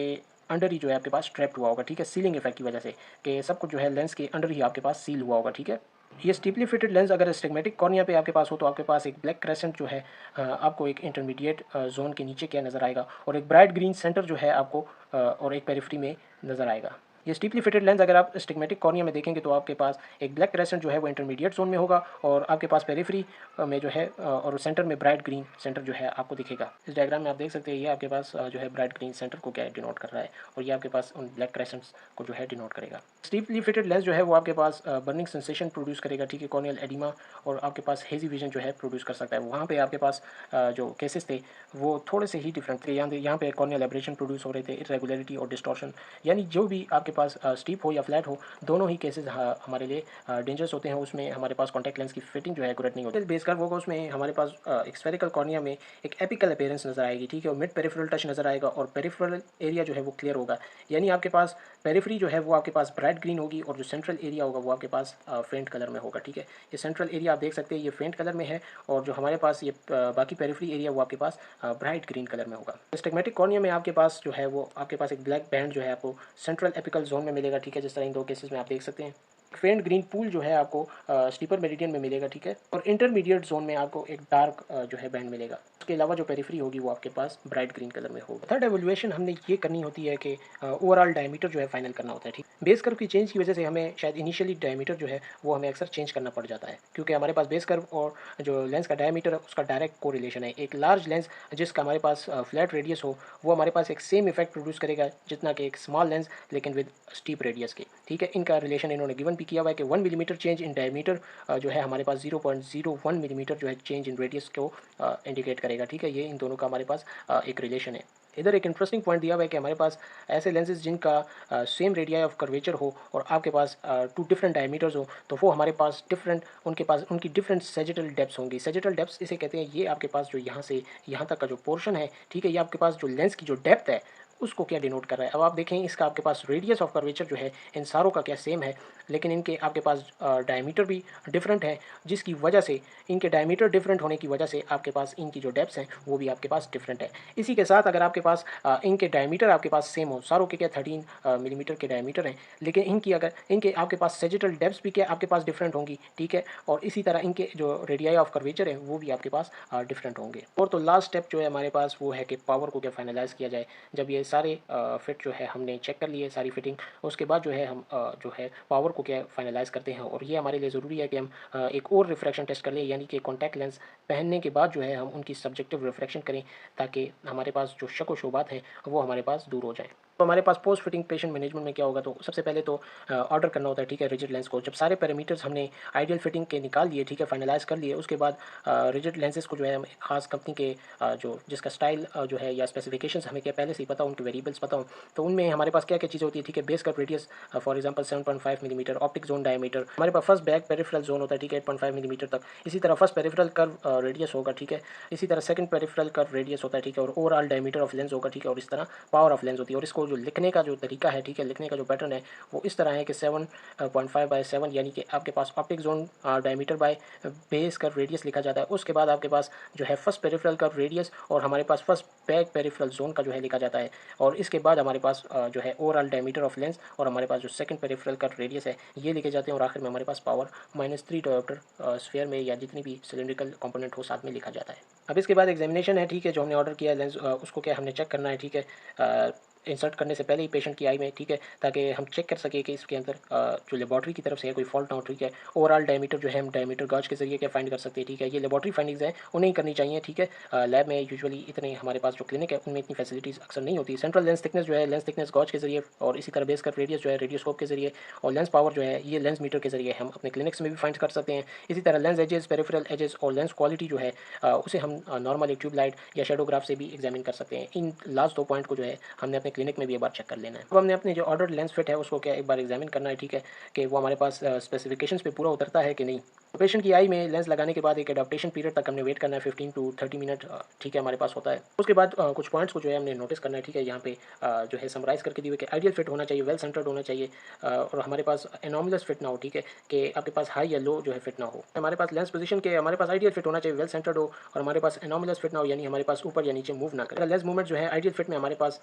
अंडर ही जो है आपके पास ट्रैप्ड हुआ होगा, ठीक है, सीलिंग इफेक्ट की वजह से, कि सब कुछ जो है लेंस के अंडर ही आपके पास सील हुआ होगा, ठीक है। ये स्टीपली फिटेड लेंस अगर स्टिग्मेटिक कॉर्निया पे आपके पास हो तो आपके पास एक ब्लैक क्रेसेंट जो है आपको एक इंटरमीडिएट जोन के नीचे क्या नज़र आएगा, और एक ब्राइट ग्रीन सेंटर जो है आपको और एक पेरिफेरी में नज़र आएगा। ये स्टीपली फिटेड लेंस अगर आप स्टिग्मेटिक कॉर्निया में देखेंगे तो आपके पास एक ब्लैक क्रेसेंट जो है वो इंटरमीडिएट जोन में होगा, और आपके पास पेरिफेरी में जो है और सेंटर में ब्राइट ग्रीन सेंटर जो है आपको दिखेगा। इस डायग्राम में आप देख सकते हैं ये आपके पास जो है ब्राइट ग्रीन सेंटर को क्या डिनोट कर रहा है, और ये आपके पास उन ब्लैक क्रेसेंट्स को जो है डिनोट करेगा। स्टीपली फिटेड लेंस जो है वो आपके पास बर्निंग सेंसेशन प्रोड्यूस करेगा, ठीक है, कॉर्नियल एडिमा, और आपके पास हेजी विजन जो है प्रोड्यूस कर सकता है। वहाँ पे आपके पास जो केसेस थे वो थोड़े से ही डिफरेंट थे। यहाँ पे कॉर्नियल एब्रेशन प्रोड्यूस हो रहे थे, इरेगुलरिटी और डिस्टॉर्शन, यानी जो भी आपके पास स्टीप हो या फ्लैट हो, दोनों ही केसेस हमारे लिए डेंजरस होते हैं। उसमें हमारे पास कॉन्टैक्ट लेंस की फिटिंग जो है एक्यूरेट नहीं होती। बेस कर्व होगा उसमें हमारे पास एक स्फेरिकल कॉर्निया में एक एपिकल अपीयरेंस नजर आएगी, ठीक है, और मिड पेरिफेरल टच नजर आएगा, और पेरिफेरल एरिया जो है वो क्लियर होगा, यानी आपके पास पेरिफेरी जो है वो आपके पास ब्राइट ग्रीन होगी, और जो सेंट्रल एरिया होगा वो आपके पास फेंट कलर में होगा, ठीक है। ये सेंट्रल एरिया आप देख सकते हैं ये फेंट कलर में है, और जो हमारे पास ये बाकी पेरिफेरी एरिया वो आपके पास ब्राइट ग्रीन कलर में होगा। स्टिग्मेटिक कॉर्निया में आपके पास जो है वो आपके पास एक ब्लैक बैंड जो है आपको सेंट्रल एपिकल जोन में मिलेगा, ठीक है, जिस तरह इन दो केसेस में आप देख सकते हैं। फेंट ग्रीन पूल जो है आपको स्टीपर मेरिडियन में मिलेगा, ठीक है, और इंटरमीडिएट जोन में आपको एक डार्क जो है बैंड मिलेगा। उसके अलावा जो पेरिफेरी होगी वो आपके पास ब्राइट ग्रीन कलर में होगी। थर्ड एवोल्यूशन हमने ये करनी होती है कि ओवरऑल डायमीटर जो है फाइनल करना होता है, ठीक। बेस कर्व की चेंज की वजह से हमें शायद इनिशियली डायमीटर जो है वो हमें अक्सर चेंज करना पड़ जाता है, क्योंकि हमारे पास बेस कर्व और जो लेंस का डायमीटर है उसका डायरेक्ट कोरिलेशन है। एक लार्ज लेंस जिसका हमारे पास फ्लैट रेडियस हो वो हमारे पास एक सेम इफेक्ट प्रोड्यूस करेगा जितना कि एक स्मॉल लेंस लेकिन विद स्टीप रेडियस के, ठीक है। इनका रिलेशन इन्होंने गिवन भी किया हुआ है कि 1 मिलीमीटर चेंज इन डायमीटर जो है हमारे पास 0.01 मिलीमीटर जो है चेंज इन रेडियस को इंडिकेट करेगा, ठीक है। ये इन दोनों का हमारे पास एक रिलेशन है। इधर एक इंटरेस्टिंग पॉइंट दिया हुआ है कि हमारे पास ऐसे लेंसेज जिनका सेम रेडियाई ऑफ कर्वेचर हो और आपके पास 2 डिफरेंट डायमीटर्स हो, तो वो हमारे पास डिफरेंट उनके पास उनकी डिफरेंट सेजिटल डेप्थ्स होंगी। सेजिटल डेप्थ्स इसे कहते हैं, ये आपके पास जो यहाँ से यहाँ तक का जो पोर्शन है, ठीक है, ये आपके पास जो लेंस की जो डेप्थ है उसको क्या डिनोट कर रहा है। अब आप देखें इसका आपके पास रेडियस ऑफ कर्वेचर जो है इन सारों का क्या सेम है, लेकिन इनके आपके पास डायमीटर भी डिफरेंट है, जिसकी वजह से इनके डायमीटर डिफरेंट होने की वजह से आपके पास इनकी जो डेप्थ्स हैं वो भी आपके पास डिफरेंट है। इसी के साथ अगर आपके पास इनके डायमीटर आपके पास सेम हो, सारों के क्या 13 मिलीमीटर के डायमीटर हैं, लेकिन इनकी अगर इनके आपके पास सेजिटल डेप्थ्स भी क्या आपके पास डिफरेंट होंगी, ठीक है, और इसी तरह इनके जो रेडियाई ऑफ कर्वेचर है वो भी आपके पास डिफरेंट होंगे। और तो लास्ट स्टेप जो है हमारे पास वो है कि पावर को क्या फाइनलाइज किया जाए। जब ये सारे फिट जो है हमने चेक कर लिए सारी फिटिंग, उसके बाद जो है हम जो है पावर को क्या फाइनलाइज करते हैं, और ये हमारे लिए ज़रूरी है कि हम एक और रिफ्रैक्शन टेस्ट कर लें, यानी कि कॉन्टैक्ट लेंस पहनने के बाद जो है हम उनकी सब्जेक्टिव रिफ्रैक्शन करें, ताकि हमारे पास जो शक व शुबात हैं वो हमारे पास दूर हो जाए। तो हमारे पास पोस्ट फिटिंग पेशेंट मैनेजमेंट में क्या होगा, तो सबसे पहले तो ऑर्डर करना होता है, ठीक है, रिजिड लेंस को। जब सारे पैरामीटर्स हमने आइडियल फिटिंग के निकाल लिए, ठीक है, फाइनलाइज कर लिए, उसके बाद रिजिड लेंसेज को जो है हम खास कंपनी के जो जिसका स्टाइल जो है या स्पेसिफिकेशंस हमें क्या पहले से ही पता हो, उनके वेरिएबल्स पता हो, तो उनमें हमारे पास क्या क्या चीज़ें होती है, ठीक है। Base curve radius for example 7.5 millimetre, optic zone diameter, हमारे पास फर्स्ट बैक पेरिफेरल जोन होता है, ठीक है, 8.5 मिलीमीटर तक। इसी तरह फर्स्ट पेरिफेरल कर्व रेडियस होगा, ठीक है, इसी तरह सेकंड पेरिफेरल कर्व रेडियस होता है, ठीक है, और ओवरऑल डायमीटर ऑफ लेंस होगा, ठीक है, और इस तरह पावर ऑफ लेंस होती है, और इसको जो लिखने का जो तरीका है, ठीक है, लिखने का जो पैटर्न है वो इस तरह है कि 7.5/7 यानी कि आपके पास optic zone diameter by base का रेडियस लिखा जाता है। उसके बाद आपके पास जो है फर्स्ट पेरिफेरल का रेडियस और हमारे पास फर्स्ट बैक पेरिफेरल जोन का जो है लिखा जाता है। और इसके बाद हमारे पास जो है ओवरऑल डायमीटर ऑफ लेंस और हमारे पास जो सेकंड पेरिफेरल का रेडियस है ये लिखे जाते हैं। और आखिर में हमारे पास पावर -3 डायोप्टर स्फीयर में या जितनी भी सिलिंड्रिकल कंपोनेंट हो साथ में लिखा जाता है। अब इसके बाद एग्जामिनेशन है, ठीक है, जो हमने ऑर्डर किया है लेंस उसको क्या हमने चेक करना है, ठीक है, इंसर्ट करने से पहले ही पेशेंट की आई में, ठीक है, ताकि हम चेक कर सकें कि इसके अंदर जो लेबॉर्ट्री की तरफ से है कोई फॉल्ट ना हो, ठीक है। ओवरऑल डायमीटर जो है हम डायमीटर गॉज के जरिए क्या फाइंड कर सकते हैं, ठीक है। ये लेबॉर्ट्री फाइंडिंग्स हैं, उन्हें ही करनी चाहिए, ठीक है। लैब में यूजुअली इतने हमारे पास जो क्लिनिक है उनमें इतनी फैसिलिटीज़ अक्सर नहीं होती। सेंट्रल लेंस थिकनेस जो है लेंस थिकनेस गॉज के जरिए और इसी तरह बेस कट रेडियस जो है रेडियोस्कोप के जरिए और लेंस पावर जो है ये लेंस मीटर के जरिए हम अपने क्लिनिक्स में भी फाइंड कर सकते हैं। इसी तरह लेंस एजेस, पेरिफेरल एजेस और लेंस क्वालिटी जो है उसे हम नॉर्मल ट्यूब लाइट या शेडोग्राफ से भी एग्जामिन कर सकते हैं। इन लास्ट 2 पॉइंट को जो है हमने अपने क्लिनिक में भी एक बार चेक कर लेना है। अब हमने अपने जो ऑर्डर लेंस फिट है उसको क्या एक बार एग्जामिन करना है, ठीक है, कि वो हमारे पास स्पेसिफिकेशंस पे पूरा उतरता है कि नहीं। तो पेशेंट की आई में लेंस लगाने के बाद एक एडाप्टेशन पीरियड तक हमने वेट करना है, 15 to 30 मिनट, ठीक है, हमारे पास होता है। उसके बाद कुछ पॉइंट्स को जो है हमने नोटिस करना है, ठीक है, यहाँ पे जो है समराइज़ करके दिए हुए कि आइडियल फिट होना चाहिए, वेल सेंटर्ड होना चाहिए और हमारे पास एनॉमलस फिट ना हो, ठीक है, कि आपके पास हाई या लो जो है फिट ना हो। हमारे पास लेंस पोजीशन के हमारे पास आइडियल फिट होना चाहिए, वेल सेंटर्ड हो और हमारे पास एनॉमलस फिट ना हो, यानी हमारे पास ऊपर या नीचे मूव ना करे। लेंस मूवमेंट जो है आइडियल फिट में हमारे पास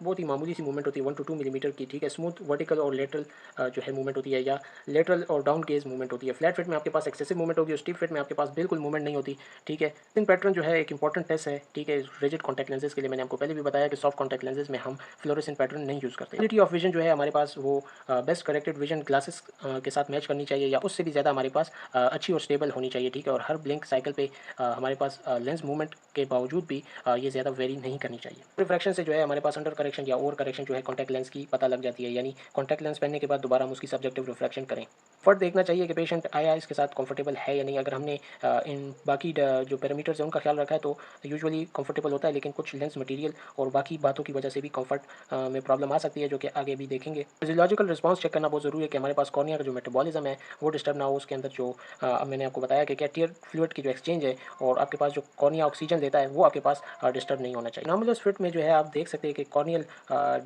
बहुत ही मामूली सी मूवमेंट होती है, 1 to 2 मिलीमीटर की, ठीक है। स्मूथ वर्टिकल और लेटरल जो है मूवमेंट होती है या लेटरल और डाउन गेज मूवमेंट होती है। फ्लैट फिट में आपके पास एक्सेसिव मूवमेंट होगी और स्टिफ फिट में आपके पास बिल्कुल मूवमेंट नहीं होती, ठीक है। इन पैटर्न जो है एक इंपॉर्टेंट टेस्ट है, ठीक है, रिजिड कॉन्टैक्ट लेंसेज के लिए। मैंने आपको पहले भी बताया कि सॉफ्ट कॉन्टैक्ट लेंसेज में हम फ्लोरेसेंट पैटर्न नहीं यूज़ करते। क्वालिटी ऑफ विजन जो है हमारे पास वो बेस्ट करेक्टेड विजन ग्लासेस के साथ मैच करनी चाहिए या उससे भी ज़्यादा हमारे पास अच्छी और स्टेबल होनी चाहिए, ठीक है। और हर ब्लिंक साइकिल पे हमारे पास लेंस मूवमेंट के बावजूद भी ये ज़्यादा वेरी नहीं करनी चाहिए। रिफ्रैक्शन से जो है हमारे पास अंडर करेक्शन या ओवर करेक्शन जो है कॉन्टैक्ट लेंस की पता लग जाती है, यानी कॉन्टैक्ट लेंस पहनने के बाद दोबारा हम उसकी सब्जेक्टिव रिफ्रैक्शन करें। फर्स्ट देखना चाहिए कि पेशेंट आया इसके साथ कंफर्टेबल है या नहीं। अगर हमने इन बाकी जो पैरामीटर्स हैं उनका ख्याल रखा है तो यूजुअली कंफर्टेबल होता है, लेकिन कुछ लेंस मटेरियल और बाकी बातों की वजह से भी कंफर्ट में प्रॉब्लम आ सकती है, जो कि आगे भी देखेंगे। फिजियोलॉजिकल रिस्पांस चेक करना बहुत ज़रूरी है कि हमारे पास कॉर्निया का जो मेटाबॉलिज्म है वो डिस्टर्ब ना हो। उसके अंदर जो मैंने आपको बताया कि क्या टीयर फ्लूइड की जो एक्सचेंज है और आपके पास जो कॉर्निया ऑक्सीजन देता है वो आपके पास डिस्टर्ब नहीं होना चाहिए। नॉर्मल फिट में जो है आप देख सकते हैं कि कॉर्नियल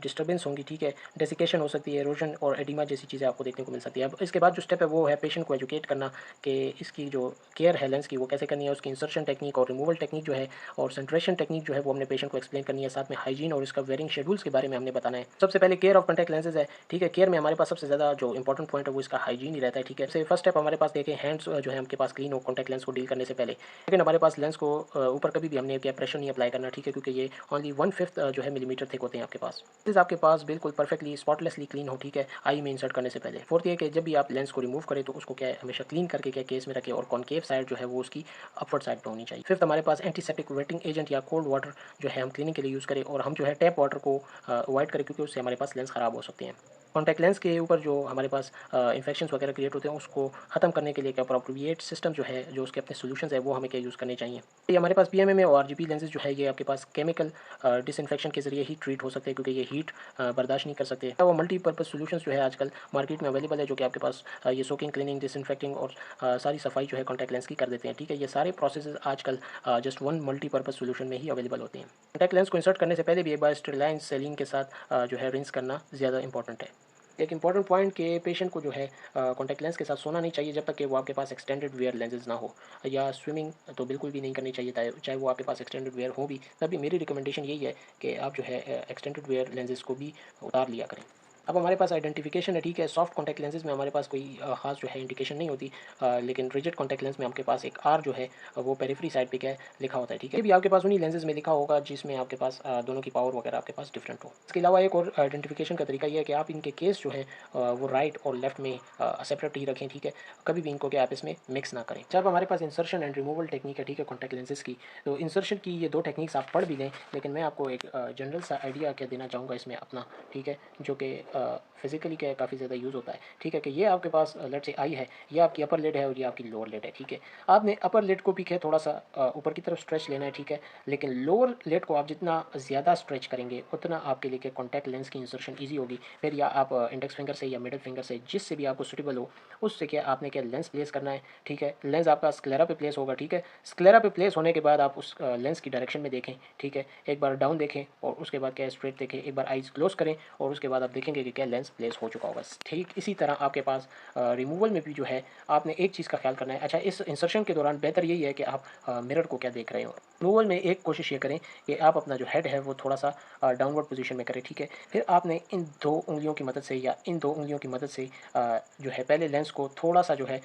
डिस्टर्बेंस होंगी, ठीक है, डेसिकेशन हो सकती है, एरोजन और एडिमा जैसी चीज़ें आपको देखने को मिल सकती है। अब इसके बाद जो स्टेप है वो है पेशेंट को एजुकेट करना कि इसकी जो केयर है लेंस की वो कैसे करनी है, उसकी इंसर्शन टेक्निक और रिमूवल टेक्निक जो है और सेंट्रेशन टेक्निक जो है वो हमने पेशेंट को एक्सप्लेन करनी है। साथ में हाइजीन और इसका वेयरिंग शेड्यूल्स के बारे में हमने बताना है। सबसे पहले केयर ऑफ कॉन्टैक्ट लेंसेज है, ठीक है। केयर में हमारे पास सबसे ज़्यादा जो इंपॉर्टेंट पॉइंट है वो इसका हाइजीन ही रहता है, ठीक है। सबसे फर्स्ट स्टेप हमारे पास देखें हैंड्स जो है आपके पास क्लीन हो कॉन्टैक्ट लेंस को डील करने से पहले। लेकिन हमारे पास लेंस को ऊपर कभी भी हमने क्या प्रेशर नहीं अप्लाई करना, ठीक है, क्योंकि ये ओनली 1/5 जो है मिलीमीटर थिक होते हैं आपके पास। लेंस आपके पास बिल्कुल परफेक्टली स्पॉटलेसली क्लीन हो, ठीक है, आई में इंसर्ट करने से पहले। फोर्थ ये कि जब भी आप लेंस को रिमूव करें तो उसको क्या है हमेशा क्लीन करके क्या केस में रखें और कॉनकेव साइड जो है वो उसकी अपवर्ड साइड पर होनी चाहिए। फिफ्थ हमारे पास एंटीसेप्टिक वेटिंग एजेंट या कोल्ड वाटर जो है हम क्लीनिंग के लिए यूज़ करें और हम जो है टैप वाटर को अवॉइड करें क्योंकि उससे हमारे पास लेंस ख़राब हो सकते हैं। कॉन्टैक्ट लेंस के ऊपर जो हमारे पास इन्फेक्शंस वगैरह क्रिएट होते हैं उसको ख़त्म करने के लिए क्या अप्रोप्रिएट सिस्टम जो है जो उसके अपने सॉल्यूशंस है वो हमें क्या यूज़ करने चाहिए। ये हमारे पास पीएमए में और आरजीबी लेंसेज जो है ये आपके पास केमिकल डिसइंफेक्शन के जरिए ही ट्रीट हो सकते हैं क्योंकि ये हीट बर्दाश्त नहीं कर सकते। वो मल्टीपर्पज़ सॉल्यूशंस जो है आजकल मार्केट में अवेलेबल है जो कि आपके पास ये सोकिंग, क्लीनिंग, डिसइंफेक्टिंग और सारी सफाई जो है कॉन्टैक्ट लेंस की कर देते हैं, ठीक है। ये सारे प्रोसेस आजकल जस्ट वन मल्टीपर्पज़ सॉल्यूशन में ही अवेलेबल होते हैं। कॉन्टैक्ट लेंस को इंसर्ट करने से पहले भी एक बार स्टेरिलाइन सेलिन के साथ जो है रिंस करना ज़्यादा इंपॉर्टेंट है। एक इंपॉर्टेंट पॉइंट कि पेशेंट को जो है कॉन्टैक्ट लेंस के साथ सोना नहीं चाहिए जब तक कि वो आपके पास एक्सटेंडेड वेयर लेंसेज ना हो, या स्विमिंग तो बिल्कुल भी नहीं करनी चाहिए, चाहे वो आपके पास एक्सटेंडेड वेयर हो भी, तभी मेरी रिकमेंडेशन यही है कि आप जो है एक्सटेंडेड वेयर लेंसेज को भी उतार लिया करें। अब हमारे पास आइडेंटिफिकेशन है, ठीक है। सॉफ्ट कॉन्टैक्ट लेंसेज में हमारे पास कोई खास जो है इंडिकेशन नहीं होती, लेकिन रिजिड कॉन्टैक्ट लेंस में आपके पास एक आर जो है वो पेरिफेरी साइड पे क्या है लिखा होता है, ठीक है। ये भी आपके पास उन्हीं लेंसेज में लिखा होगा जिसमें आपके पास दोनों की पावर वगैरह आपके पास डिफरेंट हो। इसके अलावा एक और आइडेंटिफिकेशन का तरीका ये है कि आप इनके केस जो है वो राइट और लेफ्ट में सेपरेट ही रखें, ठीक है। कभी भी इनको क्या आप इसमें मिक्स ना करें। जब हमारे पास इंसर्शन एंड रिमूवल टेक्निक है, ठीक है, कॉन्टैक्ट लेंसेज की, तो इंसर्शन की ये 2 टेक्निक्स आप पढ़ भी लें, लेकिन मैं आपको एक जनरल सा आइडिया क्या देना चाहूँगा इसमें अपना, ठीक है, जो कि फिजिकली क्या है काफ़ी ज़्यादा यूज़ होता है, ठीक है, कि ये आपके पास लेट से आई है, ये आपकी अपर लिड है और ये आपकी लोअर लिड है, ठीक है। आपने अपर लिड को भी क्या थोड़ा सा ऊपर की तरफ स्ट्रेच लेना है, ठीक है, लेकिन लोअर लिड को आप जितना ज़्यादा स्ट्रेच करेंगे उतना आपके लिए कॉन्टैक्ट लेंस की इंसर्शन ईजी होगी। फिर या आप इंडेक्स फिंगर से या मिडल फिंगर से जिससे भी आपको सूटेबल हो उससे क्या आपने क्या लेंस प्लेस करना है, ठीक है। लेंस आपका स्क्लेरा पे प्लेस होगा, ठीक है। स्क्लेरा पे प्लेस होने के बाद आप उस लेंस की डायरेक्शन में देखें, ठीक है, एक बार डाउन देखें और उसके बाद क्या स्ट्रेट देखें, एक बार आइज क्लोज करें और उसके बाद आप देखेंगे कि क्या लेंस प्लेस हो चुका होगा। ठीक इसी तरह आपके पास रिमूवल में भी जो है आपने एक चीज़ का ख्याल करना है। अच्छा, इस इंसर्शन के दौरान बेहतर यही है कि आप मिरर को क्या देख रहे हो। रिमूवल में एक कोशिश ये करें कि आप अपना जो हेड है वो थोड़ा सा डाउनवर्ड पोजीशन में करें, ठीक है। फिर आपने इन दो उंगलियों की मदद से या इन दो उंगलियों की मदद से जो है पहले लेंस को थोड़ा सा जो है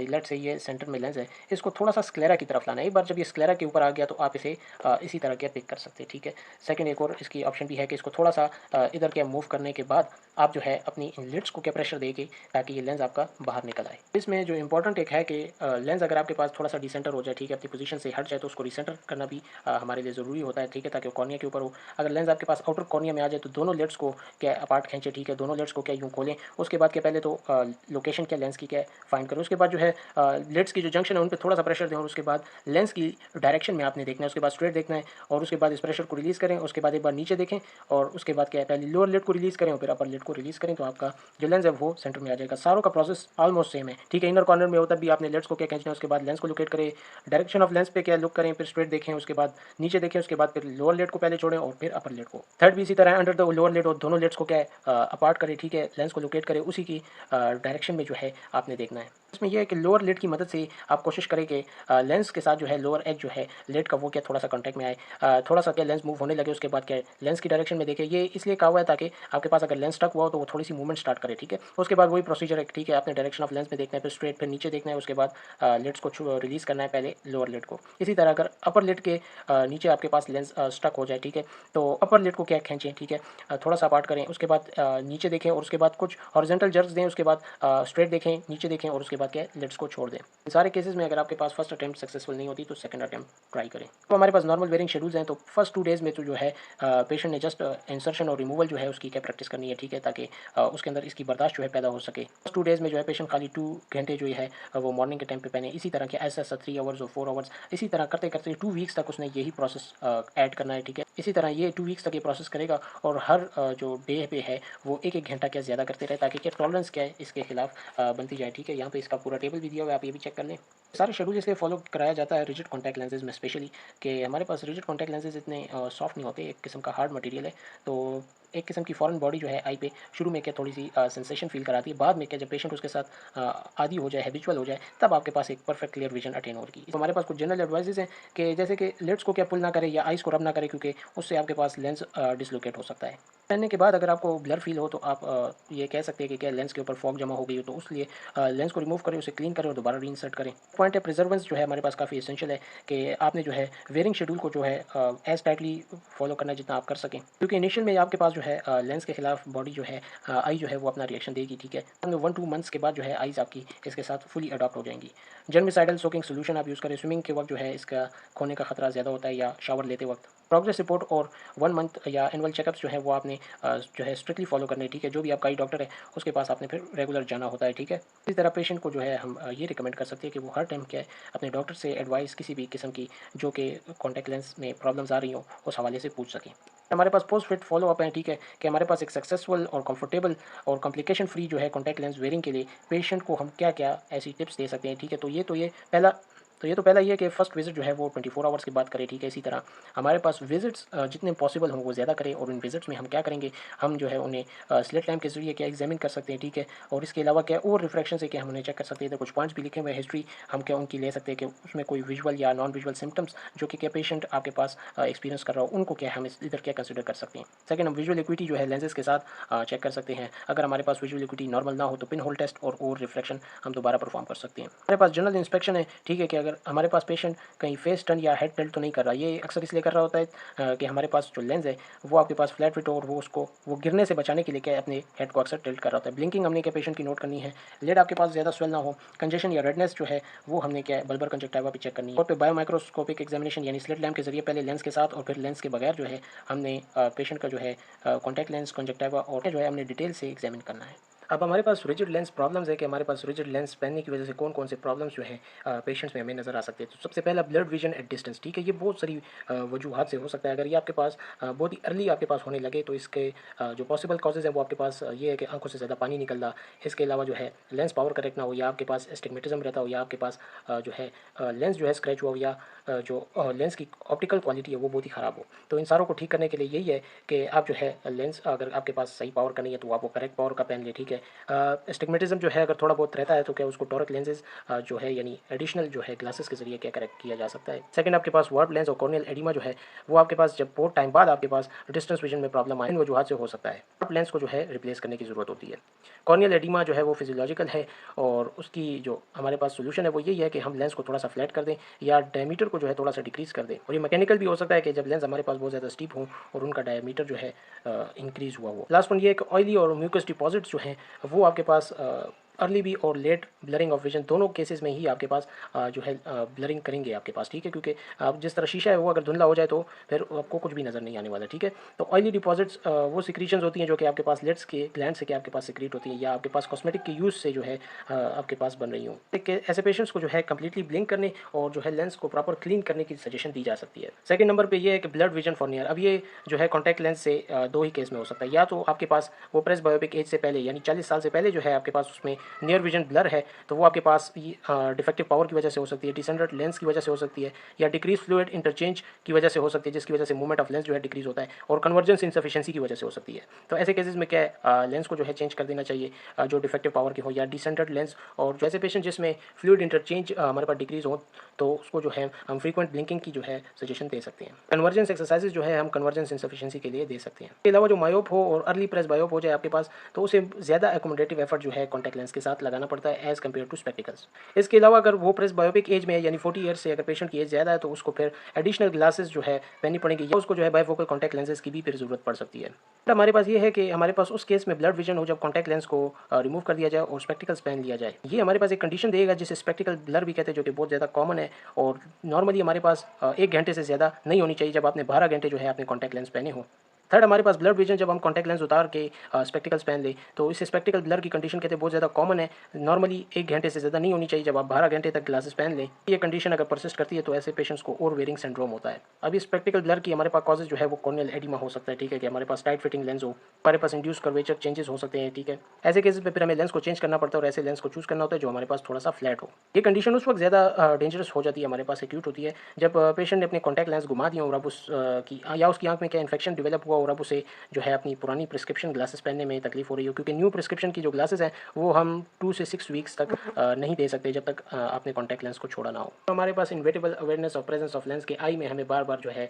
लेट से ये सेंटर में लेंस है, इसको थोड़ा सा स्क्लेरा की तरफ लाना है। एक बार जब ये स्क्लेरा के ऊपर आ गया तो आप इसे इसी तरह के पिक कर सकते हैं, ठीक है। सेकंड एक और इसकी ऑप्शन भी है कि इसको थोड़ा सा इधर के मूव करने के बाद आप जो है अपनी इन लिड्स को क्या प्रेशर देके ताकि ये लेंस आपका बाहर निकल आए। इसमें जो इंपॉर्टेंट एक है कि लेंस अगर आपके पास थोड़ा सा डिसेंटर हो जाए, ठीक है, अपनी पोजीशन से हट जाए तो उसको रिसेंटर करना भी हमारे लिए ज़रूरी होता है, ठीक है, ताकि वो कॉर्निया के ऊपर हो। अगर लेंस आपके पास आउटर कॉर्निया में आ जाए तो दोनों लिड्स को क्या अपार्ट खींचे, ठीक है, दोनों लिड्स को क्या यूँ खोलें। उसके बाद क्या पहले तो लोकेशन क्या लेंस की क्या फाइंड करें, उसके बाद जो है लिड्स की जो जंक्शन है उन पर थोड़ा सा प्रेशर दें और उसके बाद लेंस की डायरेक्शन में आपने देखना है, उसके बाद स्ट्रेट देखना है और उसके बाद इस प्रेशर को रिलीज़ करें। उसके बाद एक बार नीचे देखें और उसके बाद क्या है पहले लोअर लिड को रिलीज़ करें और फिर अपर लिड को रिलीज़ करें तो आपका जो लेंस है वो सेंटर में आ जाएगा। सारों का प्रोसेस ऑलमोस्ट सेम है, ठीक है। इनर कॉर्नर में होता भी आपने लेंस को क्या खींचना है, उसके बाद लेंस को लोकेट करें, डायरेक्शन ऑफ लेंस पे क्या लुक करें, फिर स्ट्रेट देखें, उसके बाद नीचे देखें, उसके बाद फिर लोअर लिड को पहले छोड़ें और फिर अपर लिड को। थर्ड भी इसी तरह अंडर द लोअर लिड और दोनों लिड्स को क्या अपार्ट करें, ठीक है, लेंस को लोकेट करें, उसी की डायरेक्शन में जो है आपने देखना है। इसमें यह है कि लोअर लिड की मदद से आप कोशिश करें कि लेंस के साथ जो है लोअर एज जो है लिड का वो क्या थोड़ा सा कॉन्टैक्ट में आए, थोड़ा सा क्या लेंस मूव होने लगे, उसके बाद क्या लेंस की डायरेक्शन में देखें। ये इसलिए कहा हुआ है ताकि आपके पास अगर लेंस स्टक हुआ हो तो वो थोड़ी सी मूवमेंट स्टार्ट करे, ठीक है। उसके बाद वही प्रोसीजर है, ठीक है, आपने डायरेक्शन ऑफ लेंस में देखना है, फिर स्ट्रेट, फिर नीचे देखना है, उसके बाद लिड्स को रिलीज़ करना है पहले लोअर लिड को। इसी तरह अगर अपर लिड के नीचे आपके पास लेंस स्टक हो जाए, ठीक है, तो अपर लिड को क्या खींचें, ठीक है, थोड़ा सा अपार्ट करें, उसके बाद नीचे देखें और उसके बाद कुछ हॉरिजॉन्टल जर्क्स दें, उसके बाद स्ट्रेट देखें, नीचे देखें और उसके बाद क्या लिड्स को छोड़ दें। इन सारे केसेस में अगर आपके पास फर्स्ट अटैम्प्ट सक्सेसफुल नहीं होती तो सेकंड अटैम्प्ट ट्राई करें। तो हमारे पास नॉर्मल वेयरिंग शेड्यूल्स हैं, तो फर्स्ट 2 डेज़ में तो जो है पेशेंट ने जस्ट इंसर्शन और रिमूवल जो है उसकी क्या प्रैक्टिस करनी है, ठीक है, ताकि उसके अंदर इसकी बर्दाश्त जो है पैदा हो सके। फर्स्ट 2 डेज़ में जो है पेशेंट खाली 2 घंटे जो है वो मॉर्निंग के टाइम पे पहने। इसी तरह के ऐसा 3 आवर्स और 4 आवर्स इसी तरह करते करते 2 वीक्स तक उसने यही प्रोसेस ऐड करना है, ठीक है। इसी तरह ये 2 वीक्स तक ये प्रोसेस करेगा और हर जो डे पे है वो एक घंटा क्या ज़्यादा करते रहे ताकि क्या टॉलरेंस क्या है इसके खिलाफ बनती जाए, ठीक है। यहाँ पे इसका पूरा टेबल भी दिया हुआ है, आप ये भी चेक कर लें। सारे शेड्यूल इसलिए फॉलो कराया जाता है रिजिड कॉन्टैक्ट लेंसेज में स्पेशली कि हमारे पास रिजिड कॉन्टैक्ट लेंसेज इतने सॉफ्ट नहीं होते, एक किस्म का हार्ड मटेरियल है। तो एक किस्म की फॉरेन बॉडी जो है आई पे शुरू में क्या थोड़ी सी सेंसेशन फील कराती है, बाद में क्या जब पेशेंट उसके साथ आदी हो जाए, हैबिचुअल हो जाए, तब आपके पास एक परफेक्ट क्लियर विजन अटेन होगी। तो हमारे पास कुछ जनरल एडवाइजेज हैं कि जैसे कि लिड्स को क्या पुल ना करें या आइज़ को रब ना करें क्योंकि उससे आपके पास लेंस डिसलोकेट हो सकता है। पहनने के बाद अगर आपको ब्लर फील हो तो आप ये कह सकते हैं कि क्या लेंस के ऊपर फॉग जमा हो गई हो, तो उसलिए लेंस को रिमूव करें, उसे क्लीन करें और दोबारा रीइंसर्ट करें। पॉइंट है प्रिजर्वेंस जो है हमारे पास काफ़ी एसेंशियल है कि आपने जो है वेयरिंग शेड्यूल को जो है एज टाइटली फॉलो करना है जितना आप कर सकें, क्योंकि इनिशियल में आपके पास जो है लेंस के खिलाफ बॉडी जो है आई जो है वो अपना रिएक्शन देगी, ठीक है। 1-2 मंथ्स के बाद जो है आइज़ आपकी इसके साथ फुली अडॉप्ट हो जाएंगी। जर्मिसाइडल सोकिंग सोल्यूशन आप यूज़ करें, स्विमिंग के वक्त जो है इसका खोने का खतरा ज़्यादा होता है या शावर लेते वक्त। प्रोग्रेस रिपोर्ट और 1 मंथ या एनुअल चेकअप्स जो है वो आपने जो है स्ट्रिक्टली फॉलो करने, ठीक है। जो भी आपका आई डॉक्टर है उसके पास आपने फिर रेगुलर जाना होता है, ठीक है। इसी तरह पेशेंट को जो है हम ये रिकमेंड कर सकते हैं कि वो हर टाइम क्या है अपने डॉक्टर से एडवाइस किसी भी किस्म की जो कि कॉन्टैक्ट लेंस में प्रॉब्लम्स आ रही हो उस हवाले से पूछ सकें। हमारे पास पोस्ट फिट फॉलो अप है, ठीक है, कि हमारे पास एक सक्सेसफुल और कंफर्टेबल और कॉम्प्लिकेशन फ्री जो है कॉन्टैक्ट लेंस वेयरिंग के लिए पेशेंट को हम क्या क्या ऐसी टिप्स दे सकते हैं, ठीक है। तो पहला ये है कि फ़र्स्ट विज़िट जो है वो 24 आवर्स के बाद करें, ठीक है। इसी तरह हमारे पास विज़िट्स जितने पॉसिबल हों वो ज़्यादा करें और उन विज़िट्स में हम क्या करेंगे, हम जो है उन्हें स्लिट लैम्प के ज़रिए क्या एग्जामिन कर सकते हैं, ठीक है। और इसके अलावा क्या और रिफ्रैक्शन से क्या हम उन्हें चेक कर सकते हैं। तो कुछ पॉइंट्स भी लिखे हुए हैं हिस्ट्री हम क्या उनकी ले सकते हैं कि उसमें कोई विजुअल या नॉन विजुअल सिम्टम्स जो कि क्या पेशेंट आपके पास एक्सपीरियंस कर रहा हो उनको क्या हम इधर क्या कंसिडर कर सकते हैं। सेकंड, हम विजुअल इक्विटी जो है लेंसेज के साथ चेक कर सकते हैं। अगर हमारे पास विजुअल इक्विटी नॉर्मल ना हो तो पिन होल टेस्ट और रिफ्लेक्शन हम दोबारा परफॉर्म कर सकते हैं। हमारे पास जनरल इंस्पेक्शन है, ठीक है, कि अगर अगर हमारे पास पेशेंट कहीं फेस टर्न या हेड टिल्ट तो नहीं कर रहा, ये अक्सर इसलिए कर रहा होता है कि हमारे पास जो लेंस है वो आपके पास फ्लैट फिट हो और वो गिरने से बचाने के लिए क्या है अपने हेड को अक्सर टिल्ट कर रहा होता है। ब्लिंकिंग हमने क्या पेशेंट की नोट करनी है, लिड आपके पास ज़्यादा स्वेल ना हो, कंजेशन या रेडनेस जो है वो हमने क्या है बल्बर कंजक्टिवा पे चेक करनी है। और पे बायोमाइक्रोस्कोपिक एग्जामिनेशन यानी स्लिट लैम्प के जरिए पहले लेंस के साथ और फिर लेंस के बगैर जो है हमने पेशेंट का जो है कॉन्टैक्ट लेंस कंजक्टिवा और जो है हमने डिटेल से एग्जामिन करना है। अब हमारे पास रिजिड लेंस प्रॉब्लम्स है कि हमारे पास रिजिड लेंस पहनने की वजह से कौन कौन से प्रॉब्लम्स जो है पेशेंट्स में हमें नज़र आ सकते हैं। तो सबसे पहला ब्लड विजन एट डिस्टेंस, ठीक है, ये बहुत सारी वजूहत से हो सकता है। अगर ये आपके पास बहुत ही अर्ली आपके पास होने लगे तो इसके जो पॉसिबल कॉजेज़ हैं वो आपके पास ये है कि आंखों से ज़्यादा पानी निकलना, इसके अलावा जो है लेंस पावर करेक्ट ना हो, या आपके पास एस्टिग्मेटिज्म रहता हो, या आपके पास जो है लेंस जो है स्क्रैच हुआ हो, या जो लेंस की ऑप्टिकल क्वालिटी है वो बहुत ही ख़राब हो। तो इन सारों को ठीक करने के लिए यही है कि आप जो है लेंस अगर आपके पास सही पावर का नहीं है तो आप वो करेक्ट पावर का पहन ले, ठीक है। एस्टिग्मेटिज्म जो है अगर थोड़ा बहुत रहता है तो क्या उसको टॉरक लेंसेज जो है यानी एडिशनल जो है ग्लासेस के जरिए क्या करेक्ट किया जा सकता है। सेकंड, आपके पास वार्प लेंस और कॉर्नियल एडिमा जो है वो आपके पास जब बहुत टाइम बाद आपके पास डिस्टेंस विजन में प्रॉब्लम आए, इन वजूहत से हो सकता है। वार्प लेंस को जो है रिप्लेस करने की ज़रूरत होती है। कॉर्नियल एडिमा जो है वो फिजियोलॉजिकल है और उसकी जो हमारे पास सोल्यूशन है वो यही है कि हम लेंस को थोड़ा सा फ्लैट कर दें या डायमीटर को जो है थोड़ा सा डिक्रीज़ कर दें। और ये मैकेनिकल भी हो सकता है कि जब लेंस हमारे पास बहुत ज़्यादा स्टीप हो और उनका डायमीटर जो है इंक्रीज़ हुआ हो। लास्ट वन ये एक ऑयली और म्यूकस डिपॉजिट्स जो हैं वो आपके पास अर्ली भी और लेट ब्लरिंग ऑफ विजन दोनों केसेस में ही आपके पास जो है ब्लरिंग करेंगे आपके पास, ठीक है, क्योंकि आप जिस तरह शीशा है वो अगर धुंधला हो जाए तो फिर आपको कुछ भी नज़र नहीं आने वाला, ठीक है। तो ऑयली डिपॉजिट्स वो सिक्रीशंस होती हैं जो कि आपके पास लेट्स के ग्लैंड से क्या आपके पास सिक्रीट होती हैं या आपके पास कॉस्मेटिक के यूज़ से जो है आपके पास बन रही हूँ। ऐसे पेशेंट्स को जो है कम्प्लीटली ब्लिंक करने और जो है लेंस को प्रॉपर क्लीन करने की सजेशन दी जा सकती है। सेकंड नंबर पे ये है कि ब्लड विजन फॉर नियर। अब ये जो है कॉन्टैक्ट लेंस से दो ही केस में हो सकता है, या तो आपके पास वो प्रेस बायोपिक एज से पहले यानी 40 साल से पहले जो है आपके पास उसमें नियर विजन ब्लर है तो वो आपके पास डिफेक्टिव पावर की वजह से हो सकती है, डिसेंडर्ड लेंस की वजह से हो सकती है, या डिक्रीज फ्लूइड इंटरचेंज की वजह से हो सकती है जिसकी वजह से मूवमेंट ऑफ लेंस जो है डिक्रीज होता है, और कन्वर्जेंस इनसफिशिएंसी की वजह से हो सकती है। तो ऐसे केसेस में क्या है लेंस को जो है चेंज कर देना चाहिए जो डिफेक्टिव पावर के हो या डिसेंडर्ड लेंस। और जैसे पेशेंट जिसमें फ्लूइड इंटरचेंज हमारे पास डिक्रीज हो तो उसको जो है हम फ्रीक्वेंट ब्लिंकिंग की जो है सजेशन दे सकते हैं। कन्वर्जेंस एक्सरसाइजेज जो है हम कन्वर्जेंस इनसफिशिएंसी के लिए दे सकते हैं। इसके अलावा जो मायोप हो और अर्ली प्रेस बायोप हो जाए आपके पास तो उसे ज़्यादा एकोमोडेटिव एफर्ट जो है कॉन्टैक्ट लेंस के साथ लगाना पड़ता है एज कम्पेयर टू स्पेक्टिकल्स। इसके अलावा अगर वो प्रेस बायोपिक एज में है यानी 40 ईयर्स से अगर पेशेंट की एज ज़्यादा है तो उसको फिर एडिशनल ग्लासेस जो है पहननी पड़ेंगी या उसको जो है बायफोकल कॉन्टैक्ट लेंसेज की भी फिर ज़रूरत पड़ सकती है। तो हमारे पास ये है कि हमारे पास उस केस में ब्लड विजन हो जब कॉन्टैक्ट लेंस को रिमूव कर दिया जाए और स्पेक्टिकल्स पहन लिया जाए। ये हमारे पास एक कंडीशन देगा जिसे स्पेक्टिकल ब्लर भी कहते हैं जो कि बहुत ज़्यादा कॉमन है और नॉर्मली हमारे पास 1 घंटे से ज़्यादा नहीं होनी चाहिए जब आपने 12 घंटे जो है अपने कॉन्टैक्ट लेंस पहने हो। थर्ड, हमारे पास ब्लड विजन जब हम कॉन्टैक्ट लेंस उतार के स्पेक्टिकल्स पहन ले तो इस स्पेक्टिकल ब्लर की कंडीशन कहते हैं बहुत ज़्यादा कॉमन है, नॉर्मली 1 घंटे से ज़्यादा नहीं होनी चाहिए जब आप 12 घंटे तक ग्लासेस पहन लें। ये कंडीशन अगर परसिस्ट करती है तो ऐसे पेशेंट्स को ओवर वेयरिंग सिंड्रोम होता है। अब इस स्पेक्टिकल ब्लर की हमारे पास कॉजेज जो है वो कॉर्नियल एडिमा हो सकता है, ठीक है, कि हमारे पास टाइट फिटिंग लेंस हो, हमारे पास इंड्यूस कर्वेचर चेंजेस हो सकते हैं, ठीक है। ऐसे केसेस में फिर हमें लेंस को चेंज करना पड़ता है और ऐसे लेंस को चूज़ करना होता है जो हमारे पास थोड़ा सा फ्लैट हो। ये कंडीशन उस वक्त ज़्यादा डेंजरस हो जाती है, हमारे पास एक्यूट होती है जब पेशेंट ने अपने कॉन्टैक्ट लेंस घुमा दिया और अब की या उसकी आंख में क्या इन्फेक्शन डेवलप हुआ और अब उसे जो है अपनी पुरानी प्रिस्क्रिप्शन ग्लासेस पहनने में तकलीफ हो रही हो, क्योंकि न्यू प्रिस्क्रिप्शन की जो ग्लासेस हैं वो हम 2 से 6 वीक्स तक नहीं दे सकते जब तक आपने कॉन्टैक्ट लेंस को छोड़ा ना हो। तो हमारे पास inevitable awareness of presence of lens के आई में हमें बार बार जो है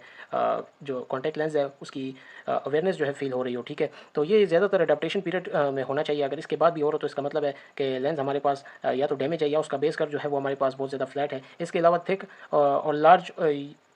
जो कॉन्टैक्ट लेंस है उसकी अवेयरनेस जो है फील हो रही हो, ठीक है। तो ये ज़्यादातर अडेप्टेशन पीरियड में होना चाहिए। अगर इसके बाद भी हो रहा हो तो इसका मतलब है कि लेंस हमारे पास या तो डैमेज है या उसका बेस कर जो है वो हमारे पास बहुत ज़्यादा फ्लैट है। इसके अलावा थिक और लार्ज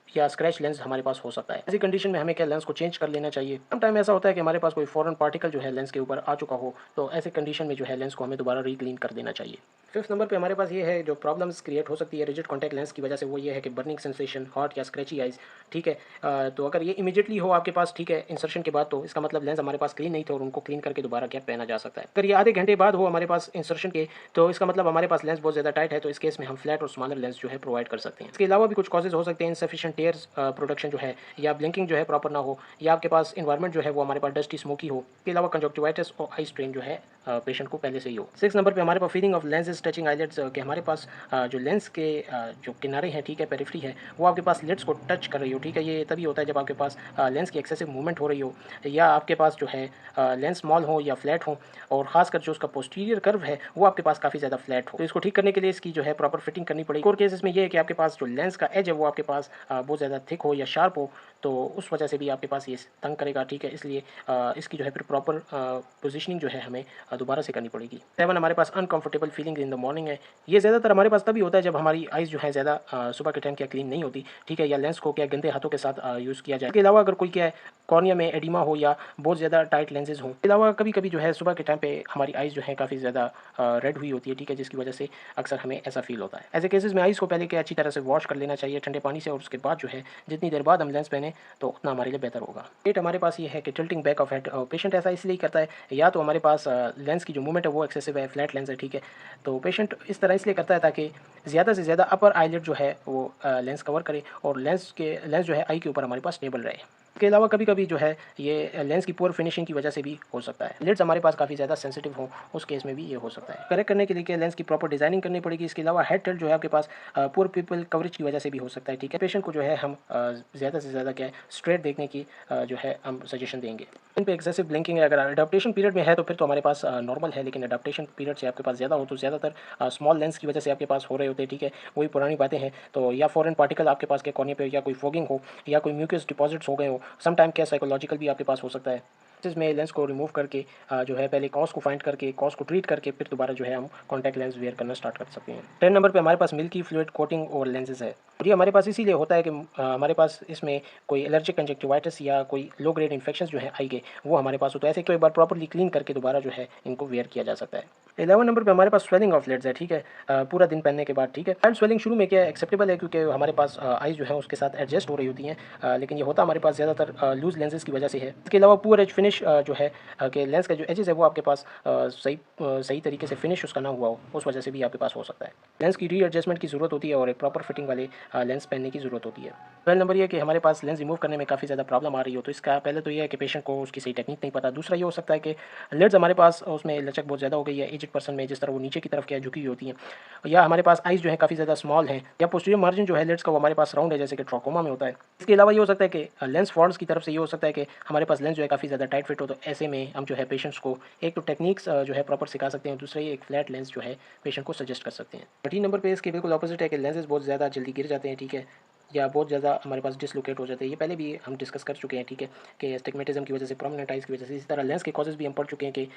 या स्क्रैच लेंस हमारे पास हो सकता है। ऐसी कंडीशन में हमें क्या लेंस को चेंज कर लेना चाहिए। सम टाइम ऐसा होता है कि हमारे पास कोई फॉरेन पार्टिकल जो है लेंस के ऊपर आ चुका हो तो ऐसे कंडीशन में जो है लेंस को हमें दोबारा रीक्लीन कर देना चाहिए। फिफ्थ नंबर पे हमारे पास ये है जो प्रॉब्लम्स क्रिएट हो सकती है रिजिड कॉन्टैक्ट लेंस की वजह से, वो ये है कि बर्निंग सेंसेशन, हॉट या स्क्रैची आइज, ठीक है। तो अगर ये इमीडिएटली हो आपके पास, ठीक है, इंसर्शन के बाद, तो इसका मतलब लेंस हमारे पास क्लीन नहीं थे और उनको क्लीन करके दोबारा गैप पहना जा सकता है। अगर ये आधे घंटे बाद हो हमारे पास इंसर्शन के तो इसका मतलब हमारे पास लेंस बहुत ज़्यादा टाइट है, तो इस केस में हम फ्लैट और स्मॉलर लेंस जो है प्रोवाइड कर सकते हैं। इसके अलावा भी कुछ कॉजेज हो सकते हैं, इनसफिशिएंट टेयर्स प्रोडक्शन जो है, या ब्लिंकिंग जो है प्रॉपर ना हो, या आपके पास इन्वायरमेंट जो है वो हमारे पास डस्टी स्मोकी हो। इसके अलावा कंजक्टिवाइटिस और आई स्ट्रेन जो है पेशेंट को पहले से ही हो। 6 नंबर पे हमारे पास feeling of lenses touching eyelids, कि हमारे पास जो लेंस के जो किनारे हैं, ठीक है, पेरिफेरी है, वो आपके पास लिड्स को टच कर रही हो, ठीक है। ये तभी होता है जब आपके पास लेंस की एक्सेसिव मूवमेंट हो रही हो, या आपके पास जो है लेंस स्मॉल हो या फ्लैट हो, और खासकर जो उसका पोस्टीरियर कर्व है वो आपके पास काफ़ी ज़्यादा फ्लैट हो। तो इसको ठीक करने के लिए इसकी जो है प्रॉपर फिटिंग करनी पड़ेगी। और केसेस में ये है कि आपके पास जो लेंस का एज है वो आपके पास बहुत ज़्यादा थिक हो या शार्प हो, तो उस वजह से भी आपके पास ये तंग करेगा, ठीक है। इसलिए इसकी जो है फिर प्रॉपर पोजीशनिंग जो है हमें दोबारा से करनी पड़ेगी। 7 हमारे पास uncomfortable feeling in the morning है। ये ज़्यादातर हमारे पास तभी होता है जब हमारी आइज़ जो है ज़्यादा सुबह के टाइम क्या क्लीन नहीं होती, ठीक है, या लेंस को क्या गंदे हाथों के साथ यूज़ किया जाए। इसके अलावा अगर कोई क्या है कॉर्निया में एडिमा हो या बहुत ज़्यादा टाइट लेंसेज हों, इसके अलावा कभी-कभी जो है सुबह के टाइम पे हमारी आइज़ जो है काफ़ी ज़्यादा रेड हुई होती है, ठीक है, जिसकी वजह से अक्सर हमें ऐसा फ़ील होता है। ऐसे केसेस में आइज़ को पहले क्या अच्छी तरह से वॉश कर लेना चाहिए ठंडे पानी से और उसके बाद जो है जितनी देर बाद हम लेंस पहने तो उतना हमारे लिए बेहतर होगा। डेट हमारे पास ये है कि tilting back of head, patient ऐसा इसलिए करता है या तो हमारे पास लेंस की जो मूवमेंट है वो एक्सेसिव है, फ्लैट लेंस है, ठीक है, तो पेशेंट इस तरह इसलिए करता है ताकि ज़्यादा से ज़्यादा अपर आईलिड जो है वो लेंस कवर करे और लेंस जो है आई के ऊपर हमारे पास स्टेबल रहे। इसके अलावा कभी-कभी जो है ये लेंस की पुअर फिनिशिंग की वजह से भी हो सकता है। लिड्स हमारे पास काफ़ी ज़्यादा सेंसिटिव हो, उस केस में भी ये हो सकता है। करेक्ट करने के लिए क्या लेंस की प्रॉपर डिज़ाइनिंग करनी पड़ेगी। इसके अलावा हेड टिल्ट जो है आपके पास पुअर पीपल कवरेज की वजह से भी हो सकता है, ठीक है। पेशेंट को जो है हम ज़्यादा से ज़्यादा क्या है स्ट्रेट देखने की जो है हम सजेशन देंगे। इन पे एक्सेसिव ब्लिंकिंग है, अगर अडॉप्टेशन पीरियड में है तो फिर तो हमारे पास नॉर्मल है, लेकिन अडॉप्टेशन पीरियड से आपके पास ज़्यादा हो तो ज़्यादातर स्मॉल लेंस की वजह से आपके पास हो रहे होते हैं, ठीक है। वही पुरानी बातें हैं, तो या फॉरेन पार्टिकल आपके पास के कॉर्निया पे या कोई फॉगिंग हो या कोई म्यूकस डिपॉजिट्स हो गए हो, सम टाइम क्या साइकोलॉजिकल भी आपके पास हो सकता है। इसमें लेंस को रिमूव करके जो है पहले कॉज को फाइंड करके कॉज को ट्रीट करके फिर दोबारा जो है हम कॉन्टैक्ट लेंस वेयर करना स्टार्ट कर सकते हैं। 10 नंबर पे हमारे पास मिल्की फ्लूइड कोटिंग और लेंसेज है। और ये हमारे पास इसीलिए होता है कि हमारे पास इसमें कोई एलर्जिक कंजक्टिवाइटिस या कोई लो ग्रेड इन्फेक्शन जो है आई के वो हमारे पास होता है। ऐसे तो एक बार प्रॉपरली क्लीन करके दोबारा जो है इनको वेयर किया जा सकता है। 11 नंबर पे हमारे पास स्वेलिंग ऑफ लिड्स है, ठीक है, पूरा दिन पहनने के बाद, ठीक है। माइल्ड स्वेलिंग शुरू में क्या है एक्सेप्टेबल है क्योंकि हमारे पास आइज़ जो है उसके साथ एडजस्ट हो रही होती हैं, लेकिन ये होता हमारे पास ज़्यादातर लूज लेंसेज की वजह से है। इसके अलावा पुअर एज फिनिश जो है कि लेंस का जो एजेस है वो आपके पास सही तरीके से फिनिश उसका ना हुआ हो, उस वजह से भी आपके पास हो सकता है। लेंस की रीएडजस्टमेंट की ज़रूरत होती है और एक प्रॉपर फिटिंग वाले लेंस पहनने की ज़रूरत होती है। 12 नंबर ये है कि हमारे पास लेंस रिमूव करने में काफ़ी ज़्यादा प्रॉब्लम आ रही हो, तो इसका पहले तो ये है कि पेशेंट को उसकी सही टेक्निक नहीं पता। दूसरा ये हो सकता है कि लिड्स हमारे पास उसमें लचक बहुत ज़्यादा हो गई है एजेड पर्सन में, जिस तरह वो नीचे की तरफ क्या झुकी हुई होती हैं, या हमारे पास आइज़ जो है काफ़ी ज़्यादा स्मॉल है, या पोस्टीरियर मार्जिन जो है लिड्स का वो हमारे पास राउंड है जैसे कि ट्रॉकोमा में होता है। इसके अलावा ये हो सकता है कि लेंस फॉल्स की तरफ से ये हो सकता है कि हमारे पास लेंस जो है काफ़ी ज़्यादा टाइट फिट हो, तो ऐसे में हम जो है पेशेंट्स को एक तो टेक्निक्स जो है प्रॉपर सिखा सकते हैं, दूसरा ये एक फ्लैट लेंस जो है पेशेंट को सजेस्ट कर सकते हैं। 13 नंबर पे इसके बिल्कुल ऑपोजिट है कि लेंसेज बहुत ज़्यादा जल्दी गिर जाते हैं, ठीक है, या बहुत ज़्यादा हमारे पास डिसलोकेट हो जाते हैं। ये पहले भी हम डिस्कस कर चुके हैं, ठीक है, कि एस्टिग्मेटिज्म की वजह से, प्रोमिनेंट आइज़ की वजह से। इसी तरह लेंस के कॉजेज़ भी हम पढ़ चुके हैं कि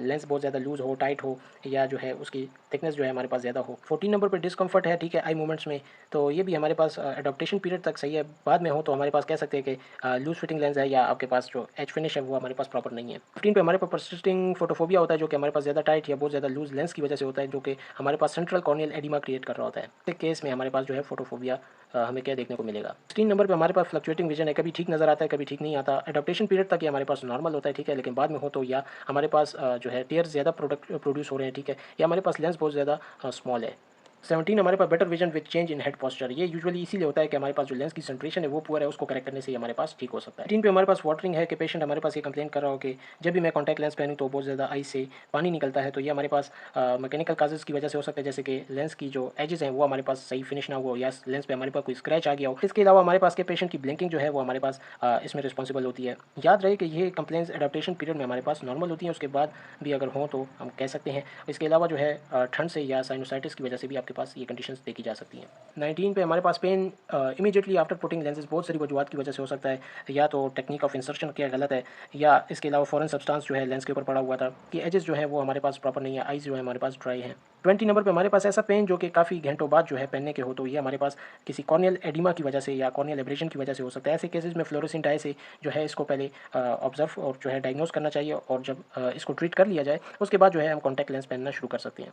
लेंस बहुत ज़्यादा लूज़ हो, टाइट हो, या जो है उसकी थिकनेस जो है हमारे पास ज़्यादा हो। 14 नंबर पे डिस्कम्फर्ट है, ठीक है, आई मूवमेंट्स में, तो ये भी हमारे पास एडॉप्टेशन पीरियड तक सही है। बाद में हो तो हमारे पास कह सकते हैं कि लूज़ फिटिंग लेंस है या आपके पास जो एज फिनिश है वो हमारे पास प्रॉपर नहीं है। 15 पे हमारे पास परसिस्टिंग फोटोफोबिया होता है, जो कि हमारे पास ज़्यादा टाइट या बहुत ज़्यादा लूज़ लेंस की वजह से होता है, जो कि हमारे पास सेंट्रल कॉर्नियल एडिमा क्रिएट कर रहा होता है। इस केस में हमारे पास जो है फोटोफोबिया हमें क्या देखने को मिलेगा। 16 नंबर पे हमारे पास फ्लक्चुएटिंग विजन है, कभी ठीक नज़र आता है, कभी ठीक नहीं आता। एडॉप्टेशन पीरियड तक ये हमारे पास नॉर्मल होता है, ठीक है, लेकिन बाद में हो तो या हमारे पास जो है टेयर ज़्यादा प्रोड्यूस हो रहे हैं, ठीक है, या हमारे पास लेंस बहुत ज़्यादा स्मॉल है। 17 हमारे पास better vision with change in head posture, ये यूजुअली इसीलिए होता है कि हमारे पास जो लेंस की सेंट्रेशन है वो पुअर है, उसको करेक्ट करने से ही हमारे पास ठीक हो सकता है। 18 पे हमारे पास वाटरिंग है कि पेशेंट हमारे पास ये कंप्लेन कर रहा हो कि जब भी मैं कॉन्टैक्ट लेंस पहनूँ तो बहुत ज़्यादा आई से पानी निकलता है, तो ये हमारे पास मैकेनिकल काजेज़ की वजह से हो सकता है, जैसे कि लेंस की जो एजेस हैं वो हमारे पास सही फिनिश ना हुआ हो या लेंस पे हमारे पास कोई स्क्रैच आ गया हो। इसके अलावा हमारे पास के पेशेंट की ब्लिंकिंग जो है वो हमारे पास इसमें रिस्पॉन्सिबल होती है। याद रहे कि ये कंप्लेंट्स एडॉप्टेशन पीरियड में हमारे पास नॉर्मल होती हैं, उसके बाद भी अगर हों तो हम कह सकते हैं। इसके अलावा जो है ठंड से या साइनोसाइटिस की वजह से भी आपके पास ये कंडीशंस देखी जा सकती हैं। 19 पे हमारे पास pain immediately after putting lenses बहुत सारी वजूहत की वजह से हो सकता है, या तो टेक्निक ऑफ इंसर्शन क्या गलत है, या इसके अलावा फॉरेन सब्सटेंस जो है लेंस के ऊपर पड़ा हुआ था, कि एजेस जो है वो हमारे पास प्रॉपर नहीं है, आइज जो है हमारे पास ड्राई है। 20 नंबर पे हमारे पास ऐसा पेन जो कि काफ़ी घंटों बाद जो है पहनने के हो, तो ये हमारे पास किसी कॉर्नियल एडिमा की वजह से या कॉर्नियल एब्रेशन की वजह से हो सकता है। ऐसे केसेस में फ्लोरोसेंट आई से जो है इसको पहले ऑब्जर्व और जो है डायग्नोज करना चाहिए, और जब इसको ट्रीट कर लिया जाए उसके बाद जो है हम कॉन्टैक्ट लेंस पहनना शुरू कर सकते हैं।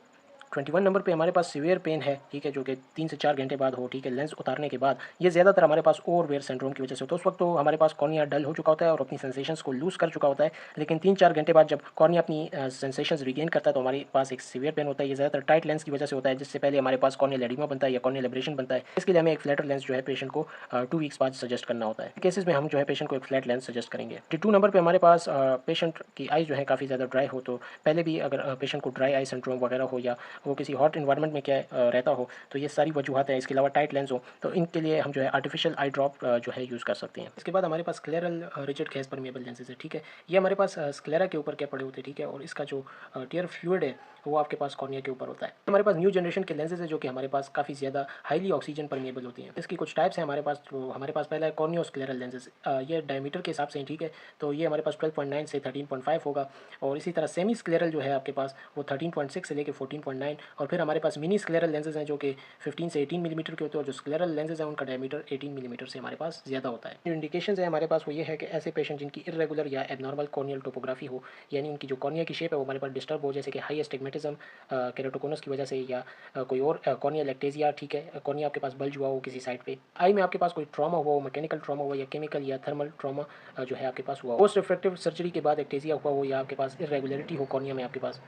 21 नंबर पे हमारे पास सीवियर पेन है, ठीक है, जो कि 3 से 4 घंटे बाद हो, ठीक है, लेंस उतारने के बाद। ये ज़्यादातर हमारे पास ओवरवेयर सिंड्रोम की वजह से होता है। उस वक्त तो हमारे पास कॉर्निया डल हो चुका होता है और अपनी सेंसेशंस को लूज़ कर चुका होता है, लेकिन 3-4 घंटे बाद जब कॉर्निया अपनी सेंसेशंस रिगेन करता है तो हमारे पास एक सीवियर पेन होता है। ये ज़्यादातर टाइट लेंस की वजह से होता है, जिससे पहले हमारे पास कॉर्नियल एडिमा बनता है या कॉर्नियल एब्रेशन बनता है। इसके लिए हमें एक फ्लैटर लेंस जो है पेशेंट को 2 वीक्स बाद सजेस्ट करना होता है। केसेस में हम जो है पेशेंट को एक फ्लैट लेंस सजेस्ट करेंगे। 22 नंबर पे हमारे पास पेशेंट की आई जो है काफ़ी ज़्यादा ड्राई हो, तो पहले भी अगर पेशेंट को ड्राई आई सिंड्रोम वगैरह हो या वो किसी हॉट इन्वायरमेंट में क्या रहता हो, तो ये सारी वजूहत है। इसके अलावा टाइट लेंस हो, तो इनके लिए हम जो है आर्टिफिशियल आई ड्रॉप जो है यूज़ कर सकते हैं। इसके बाद हमारे पास scleral rigid gas permeable lenses है, ठीक है। ये हमारे पास स्क्लेरा के ऊपर क्या पड़े होते हैं, ठीक है, और इसका जो टीयर फ्लूइड है वो आपके पास कॉर्निया के ऊपर होता है। हमारे पास न्यू जनरेशन के लेंसेज है जो कि हमारे पास काफ़ी ज़्यादा हाईली ऑक्सीजन परमिएबल होती हैं। इसकी कुछ टाइप्स हैं हमारे पास। तो हमारे पास पहला है कॉर्नियो स्क्लेरल लेंसेज, ये डायमीटर के हिसाब से, ठीक है, तो ये हमारे पास 12.9 से 13.5 होगा। और इसी तरह सेमी स्क्लेरल जो है आपके पास वो 13.6 से लेकर 14.9। और फिर हमारे पास मिनी स्क्लेरल लेंसेज हैं जो कि 15 से 18 मिलीमीटर के होते हैं, और जो स्क्लेरल लेंसेज हैं उनका डायमीटर 18 मिलीमीटर से हमारे पास ज़्यादा होता है। जो इंडिकेशन है हमारे पास वो ये है कि ऐसे पेशेंट जिनकी इरेगुलर या एबनॉर्मल कॉर्नियल टोपोग्राफी हो, यानी उनकी जो कॉर्निया की शेप है वो हमारे पास डिस्टर्ब हो, जैसे कि हाई एस्टिग्मेटिज्म केराटोकोनस की वजह से, या कोई और कॉर्नियल एक्टेजिया, ठीक है, कॉर्निया आपके पास बल्ज हुआ हो किसी साइड पे, आई में आपके पास कोई ट्रॉमा हुआ हो, मैकेनिकल ट्रॉमा हुआ या केमिकल या थर्मल ट्रॉमा जो है आपके पास हुआ, पोस्ट रिफ्रैक्टिव सर्जरी के बाद एक्टेजिया हुआ हो, या आपके पास इरेगुलरिटी हो कॉर्निया में आपके पास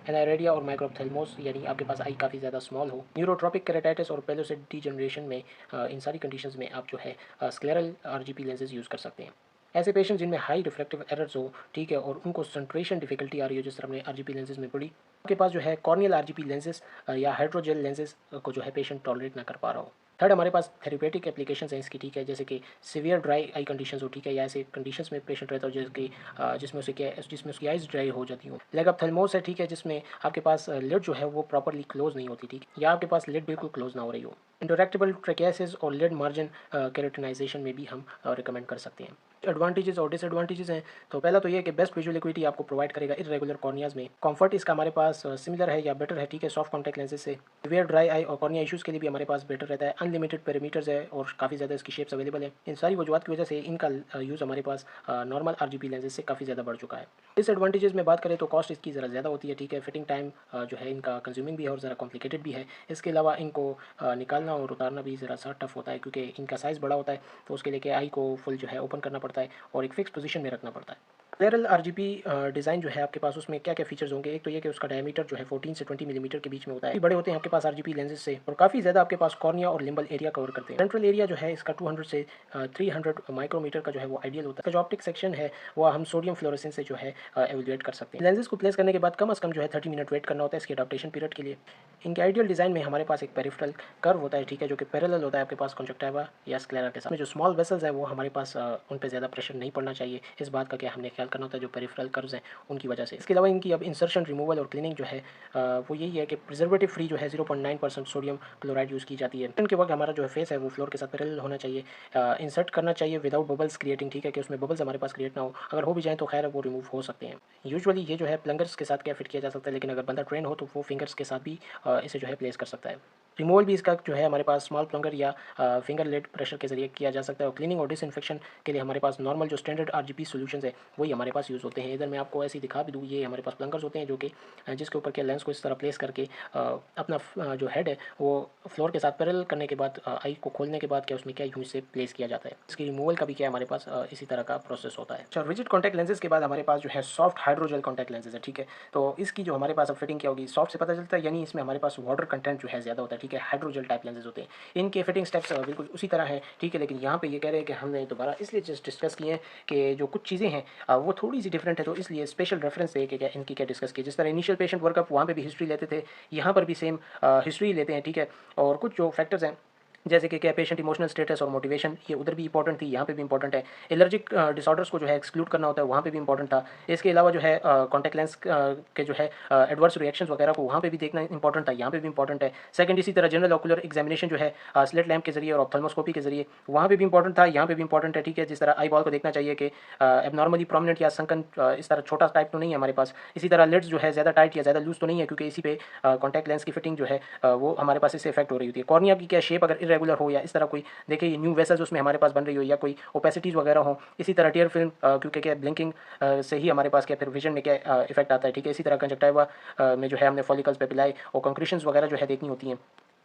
एनारेडिया और माइक्रोप्थेल्मोस, यानी आपके पास आई काफ़ी ज़्यादा स्मॉल हो, न्यूरोट्रॉपिक केराटाइटिस और पेलोसिड डीजनरेशन में, इन सारी कंडीशंस में आप जो है स्क्लेरल आरजीपी लेंसेज यूज़ कर सकते हैं। ऐसे पेशेंट जिनमें हाई रिफ्रैक्टिव एरर्स हो, ठीक है, और उनको कंसंट्रेशन डिफिकल्टी आ रही हो, जिस तरह हमने आरजीपी लेंसेज में पड़ी, आपके पास जो है कॉर्नियल आरजीपी लेंसेज या हाइड्रोजेल लेंसेज को जो है पेशेंट टॉलरेट ना कर पा रहा हो। थर्ड हमारे पास थेरेपेटिक एप्लीकेशंस हैं इसकी, ठीक है, जैसे कि सीवियर ड्राई आई कंडीशंस हो, ठीक है, या ऐसे कंडीशंस में पेशेंट रहता हो जैसे जिसमें उसकी आइज ड्राई हो जाती हो। लेग ऑप्थेल्मोस है, ठीक है, जिसमें आपके पास लिड जो है वो प्रॉपरली क्लोज नहीं होती, ठीक, या आपके पास लिड बिल्कुल क्लोज ना हो रही हो। इंटरैक्टेबल ट्रेकियासिस और लिड मार्जिन केराटिनाइजेशन में भी हम रिकमेंड कर सकते हैं। एडवांटेजेस और डिसएडवांटेजेस हैं, तो पहला तो ये है कि बेस्ट विजुअल इक्विटी आपको प्रोवाइड करेगा इरेगुलर कॉर्नियाज में। कंफर्ट इसका हमारे पास सिमिलर है या बेटर है, ठीक है, सॉफ्ट कॉन्टैक्ट लेंसेज से। वेयर ड्राई आई और कॉर्निया इशूज़ के लिए भी हमारे पास बेटर रहता है। अनलिमिटेड पैरामीटर्स है और काफ़ी ज़्यादा इसकी शेप्स अवेलेबल है। इन सारी वजूहत की वजह से इनका यूज़ हमारे पास नॉर्मल आरजीपी लेंसेज से काफ़ी ज़्यादा बढ़ चुका है। डिसएडवांटेजेस में बात करें तो कॉस्ट इसकी ज़रा ज़्यादा होती है, ठीक है, फिटिंग टाइम जो है इनका कंज्यूमिंग भी है और ज़रा कॉम्प्लिकेटेड भी है। इसके अलावा इनको निकालना और उतारना भी ज़रा सा टफ होता है, क्योंकि इनका साइज़ बड़ा होता है, तो उसके लिए आई को फुल जो है ओपन करना पड़ता है और एक फिक्स पोजीशन में रखना पड़ता है। पैरेलल आरजीपी डिज़ाइन जो है आपके पास, उसमें क्या क्या फीचर्स होंगे। एक तो ये कि उसका डायमीटर जो है 14 से 20 मिलीमीटर के बीच में होता है, बड़े होते हैं आपके पास आरजीपी लेंसेज से, और काफ़ी ज़्यादा आपके पास कॉर्निया और लिम्बल एरिया कवर करते हैं। सेंट्रल एरिया जो है इसका 200 से 300 माइक्रोमीटर का जो है वो आइडियल होता है। जो ऑप्टिक सेक्शन है वो हम सोडियम फ्लोरेसेंस से जो है एवेल्युएट कर सकते हैं। लेंसेज को प्लेस करने के बाद कम से कम जो है 30 मिनट वेट करना होता है इसके अडॉप्टेशन पीरियड के लिए। इनके आइडियल डिज़ाइन में हमारे पास एक पेरिफेरल कर्व होता है, ठीक है, जो कि पैरेलल होता है आपके पास कंजक्टिवा या स्क्लेरा के साथ। जो स्मॉल वेसल्स है वो हमारे पास उन पर ज़्यादा प्रेशर नहीं पड़ना चाहिए, इस बात का क्या हमने ख्याल करना होता है जो पेरिफेरल कर्व्स हैं उनकी वजह से। इसके अलावा इनकी अब इंसर्शन, रिमूवल और क्लीनिंग जो है वो यही है कि प्रिजर्वेटिव फ्री जो है 0.9% सोडियम क्लोराइड यूज़ की जाती है। इनके वक्त हमारा जो है फेस है वो फ्लोर के साथ पैरेलल होना चाहिए। इंसर्ट करना चाहिए विदाउट बबल्स क्रिएटिंग, ठीक है, कि उसमें बबल्स हमारे पास क्रिएट ना हो। अगर हो भी जाए तो खैर वो रिमूव हो सकते हैं। यूजुअली ये जो है प्लंगर्स के साथ क्या फिट किया जा सकता है, लेकिन अगर बंदा ट्रेन हो तो वो फिंगर्स के साथ भी इसे जो है प्लेस कर सकता है। रिमूवल भी इसका जो है हमारे पास स्मॉल प्लंगर या फिंगर लेड प्रेशर के जरिए किया जा सकता है। और क्लीनिंग और डिसइंफेक्शन के लिए हमारे पास नॉर्मल जो स्टैंडर्ड आरजीपी सॉल्यूशंस है वही हमारे पास यूज़ होते हैं। इधर मैं आपको ऐसे ही दिखा भी दूँ, ये हमारे पास प्लंगर्स होते हैं जो कि जिसके ऊपर क्या लेंस को इस तरह प्लेस करके अपना जो हेड है वो फ्लोर के साथ पैरेलल करने के बाद आई को खोलने के बाद क्या उसमें क्या यूँ से प्लेस किया जाता है। इसकी रिमूवल का भी क्या हमारे पास इसी तरह का प्रोसेस होता है। अच्छा, रिजिड कॉन्टैक्ट लेंसेज के बाद हमारे पास जो है सॉफ्ट हाइड्रोजेल कॉन्टैक्ट लेंसेज है, ठीक है। तो इसकी जो हमारे पास अब फिटिंग क्या होगी, सॉफ्ट से पता चलता है, यानी इसमें हमारे पास वाटर कंटेंट जो है ज़्यादा होता है, ठीक है, हाइड्रोजेल टाइप लेंसेज होते हैं। इनके फिटिंग स्टेप्स बिल्कुल उसी तरह है, ठीक है, लेकिन यहाँ पे ये कह रहे हैं कि हमने दोबारा इसलिए जस्ट डिस्कस किए हैं कि जो कुछ चीज़ें हैं वो थोड़ी सी डिफरेंट है, तो इसलिए स्पेशल रेफरेंस दे के क्या इनकी क्या डिस्कस की। जिस तरह इनिशियल पेशेंट वर्कअप वहाँ पे भी हिस्ट्री लेते थे, यहाँ पर भी सेम हिस्ट्री लेते हैं, ठीक है। और कुछ जो फैक्टर्स हैं जैसे कि क्या पेशेंट इमोशनल स्टेटस और मोटिवेशन, ये उधर भी इंपॉर्टेंट थी, यहाँ पे भी इंपॉर्टेंट है। एलर्जिक डिसऑर्डर्स को जो है एक्सक्लूड करना होता है, वहाँ पे भी इंपॉर्टेंट था। इसके अलावा जो है कॉन्टैक्ट लेंस के जो है एडवर्स रिएक्शंस वगैरह को वहाँ पे भी देखना इंपॉर्टेंट था, यहाँ पे भी इंपॉर्टेंट है। सेकंड, इसी तरह जनरल ऑकुलर एग्जामिनेशन जो है स्लिट लैम्प के जरिए और ऑप्थेल्मोस्कोपी के जरिए, वहाँ पे भी इंपॉर्टेंट था, यहाँ पे भी इंपॉर्टेंट है, ठीक है। जिस तरह आई बॉल को देखना चाहिए कि एबनॉर्मली प्रोमिनेंट या संकन इस तरह छोटा टाइप तो नहीं है हमारे पास। इसी तरह लिड्स जो है ज़्यादा टाइट या ज़्यादा लूज तो नहीं है, क्योंकि इसी पे कॉन्टैक्ट लेंस की फिटिंग जो है वो हमारे पास इससे इफेक्ट हो रही होती है। कॉर्निया की क्या शेप अगर इरेगुलर हो या इस तरह कोई देखिए न्यू वेसल्स उसमें हमारे पास बन रही हो या कोई ओपेसिटीज़ वगैरह हो, इसी तरह टीयर फिल्म क्योंकि क्या ब्लिंकिंग से ही हमारे पास क्या फिर विजन में क्या इफेक्ट आता है, ठीक है। इसी तरह कंजक्टिवा में जो है हमने फॉलिकल्स पेपिलाई और कंक्रीशंस वगैरह जो है देखनी होती हैं।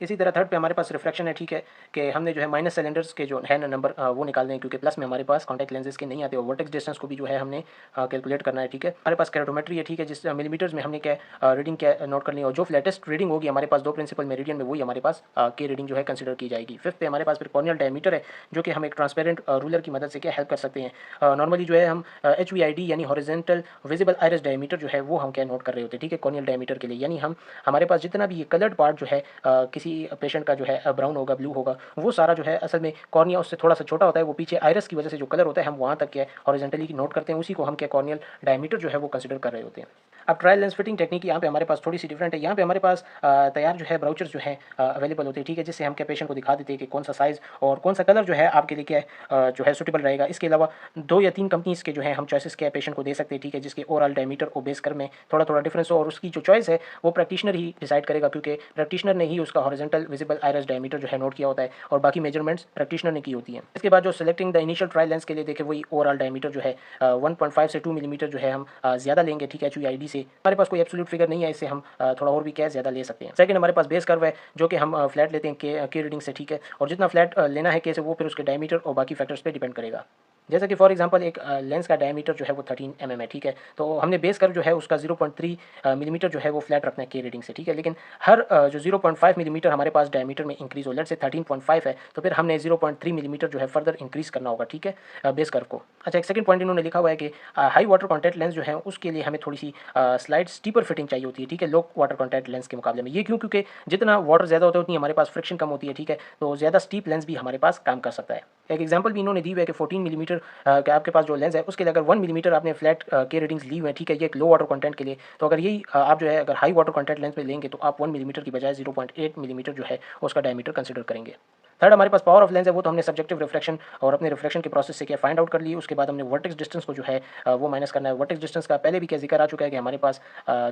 इसी तरह थर्ड पे हमारे पास रिफ्रैक्शन है, ठीक है, कि हमने जो है माइनस सिलेंडर्स के जो है ना नंबर वो निकालने हैं, क्योंकि प्लस में हमारे पास कॉन्टैक्ट लेंसेज के नहीं आते, और वर्टेक्स डिस्टेंस को भी जो है हमने कैलकुलेट करना है, ठीक है। हमारे पास कैरोटोमेट्री है, ठीक है, जिस मिलीमीटर्स में हमने क्या रीडिंग क्या नोट करनी है, और जो फ्लैटेस्ट रीडिंग होगी हमारे पास 2 प्रिंसिपल मेरिडियन में, वही हमारे पास के रीडिंग जो है कंसिडर की जाएगी। फिफ्थ पे हमारे पास फिर कॉर्नियल डायमीटर है, जो कि हम एक ट्रांसपेरेंट रूलर की मदद से क्या हेल्प कर सकते हैं। नॉर्मली जो है हम HVID यानी हॉरिजॉन्टल विजिबल आइरिस डायमीटर जो है वो हम क्या नोट कर रहे होते हैं, ठीक है, कॉर्नियल डायमीटर के लिए। यानी हम हमारे पास जितना भी ये कलर्ड पार्ट जो है किसी पेशेंट का जो है ब्राउन होगा, ब्लू होगा, वो सारा जो है असल में कॉर्निया उससे थोड़ा सा छोटा होता है, वो पीछे आइरिस की वजह से जो कलर होता है हम वहाँ तक क्या हॉरिजॉन्टली नोट करते हैं, उसी को हम क्या कॉर्नियल डायमीटर जो है वो कंसिडर कर रहे होते हैं। अब ट्रायल लेंस फिटिंग टेक्निक यहाँ पे हमारे पास थोड़ी सी डिफरेंट है। यहाँ पे हमारे पास तैयार जो है ब्राउचर्स जो है अवेलेबल होते हैं, ठीक है, जिससे हम क्या पेशेंट को दिखा देते हैं कि कौन सा साइज़ और कौन सा कलर जो है आपके लिए क्या जो है सूटेबल रहेगा। इसके अलावा 2 या 3 कंपनीज़ के जो है हम चॉइसेस क्या पेशेंट को दे सकते हैं, ठीक है, जिसके ओवरऑल डायमीटर को बेस कर में थोड़ा थोड़ा डिफरेंस हो, और उसकी जो चॉइस है वो प्रैक्टिशनर ही डिसाइड करेगा, क्योंकि प्रैक्टिशनर ने ही उसका हॉरिजॉन्टल विजिबल आइरिस डायमीटर जो है नोट किया होता है, और बाकी मेजरमेंट्स प्रैक्टिशनर ने की होती हैं। इसके बाद जो selecting the initial trial lens के लिए देखें, वही ओवरऑल डायमीटर जो है 1.5 से 2 मिलीमीटर जो है हम ज़्यादा लेंगे, ठीक है, HVID से। हमारे पास कोई एब्सोल्यूट फिगर नहीं है, इससे हम थोड़ा और भी क्या ज़्यादा ले सकते हैं। सेकंड हमारे पास बेस कर्व है, जो कि हम फ्लैट लेते हैं के रीडिंग से, ठीक है, और जितना फ्लैट लेना है के से वो फिर उसके डायमीटर और बाकी फैक्टर्स पे डिपेंड करेगा। जैसा कि फॉर एग्जांपल एक लेंस का डायमीटर जो है वो 13 mm है, ठीक है, तो हमने बेस कर्व जो है उसका 0.3 मिलीमीटर जो है वो फ्लैट रखना है के रीडिंग से, ठीक है, लेकिन हर जो 0.5 मिलीमीटर हमारे पास डायमीटर में इंक्रीज हो, लेट से 13.5 है, तो फिर हमने 0.3 मिलीमीटर जो है फर्दर इंक्रीज करना होगा, ठीक है, बेस कर्व को। अच्छा, एक सेकंड पॉइंट इन्होंने लिखा हुआ है कि हाई वाटर कॉन्टैक्ट लेंस जो है उसके लिए हमें थोड़ी सी स्लाइड स्टीपर फिटिंग चाहिए होती है, ठीक है, लो वाटर कॉन्टैक्ट लेंस के मुकाबले में। ये क्यों? क्योंकि जितना वाटर ज़्यादा होता है उतनी हमारे पास फ्रिक्शन कम होती है, ठीक है, तो ज़्यादा स्टीप लेंस भी हमारे पास काम कर सकता है। एक एग्जांपल भी इन्होंने दी हुई है कि 14 मिलीमीटर का आपके पास जो लेंस है उसके लिए अगर 1 मिलीमीटर आपने फ्लैट के रीडिंग्स ली हुई है, ठीक है, ये एक लो वाटर कंटेंट के लिए, तो अगर यही आप जो है अगर हाई वाटर कंटेंट लेंस में लेंगे तो आप 1 मिलीमीटर की बजाय 0.8 मिलीमीटर जो है उसका डायमीटर कंसिडर करेंगे। थर्ड हमारे पास पावर ऑफ लेंस है, वो तो हमने सब्जेक्टिव रिफ्लेक्शन और अपने रिफ्लेक्शन के प्रोसेस से क्या फाइंड आउट कर ली। उसके बाद हमने वर्टेक्स डिस्टेंस को जो है वो माइनस करना है। वर्टेक्स डिस्टेंस का पहले भी क्या जिक्र आ चुका है कि हमारे पास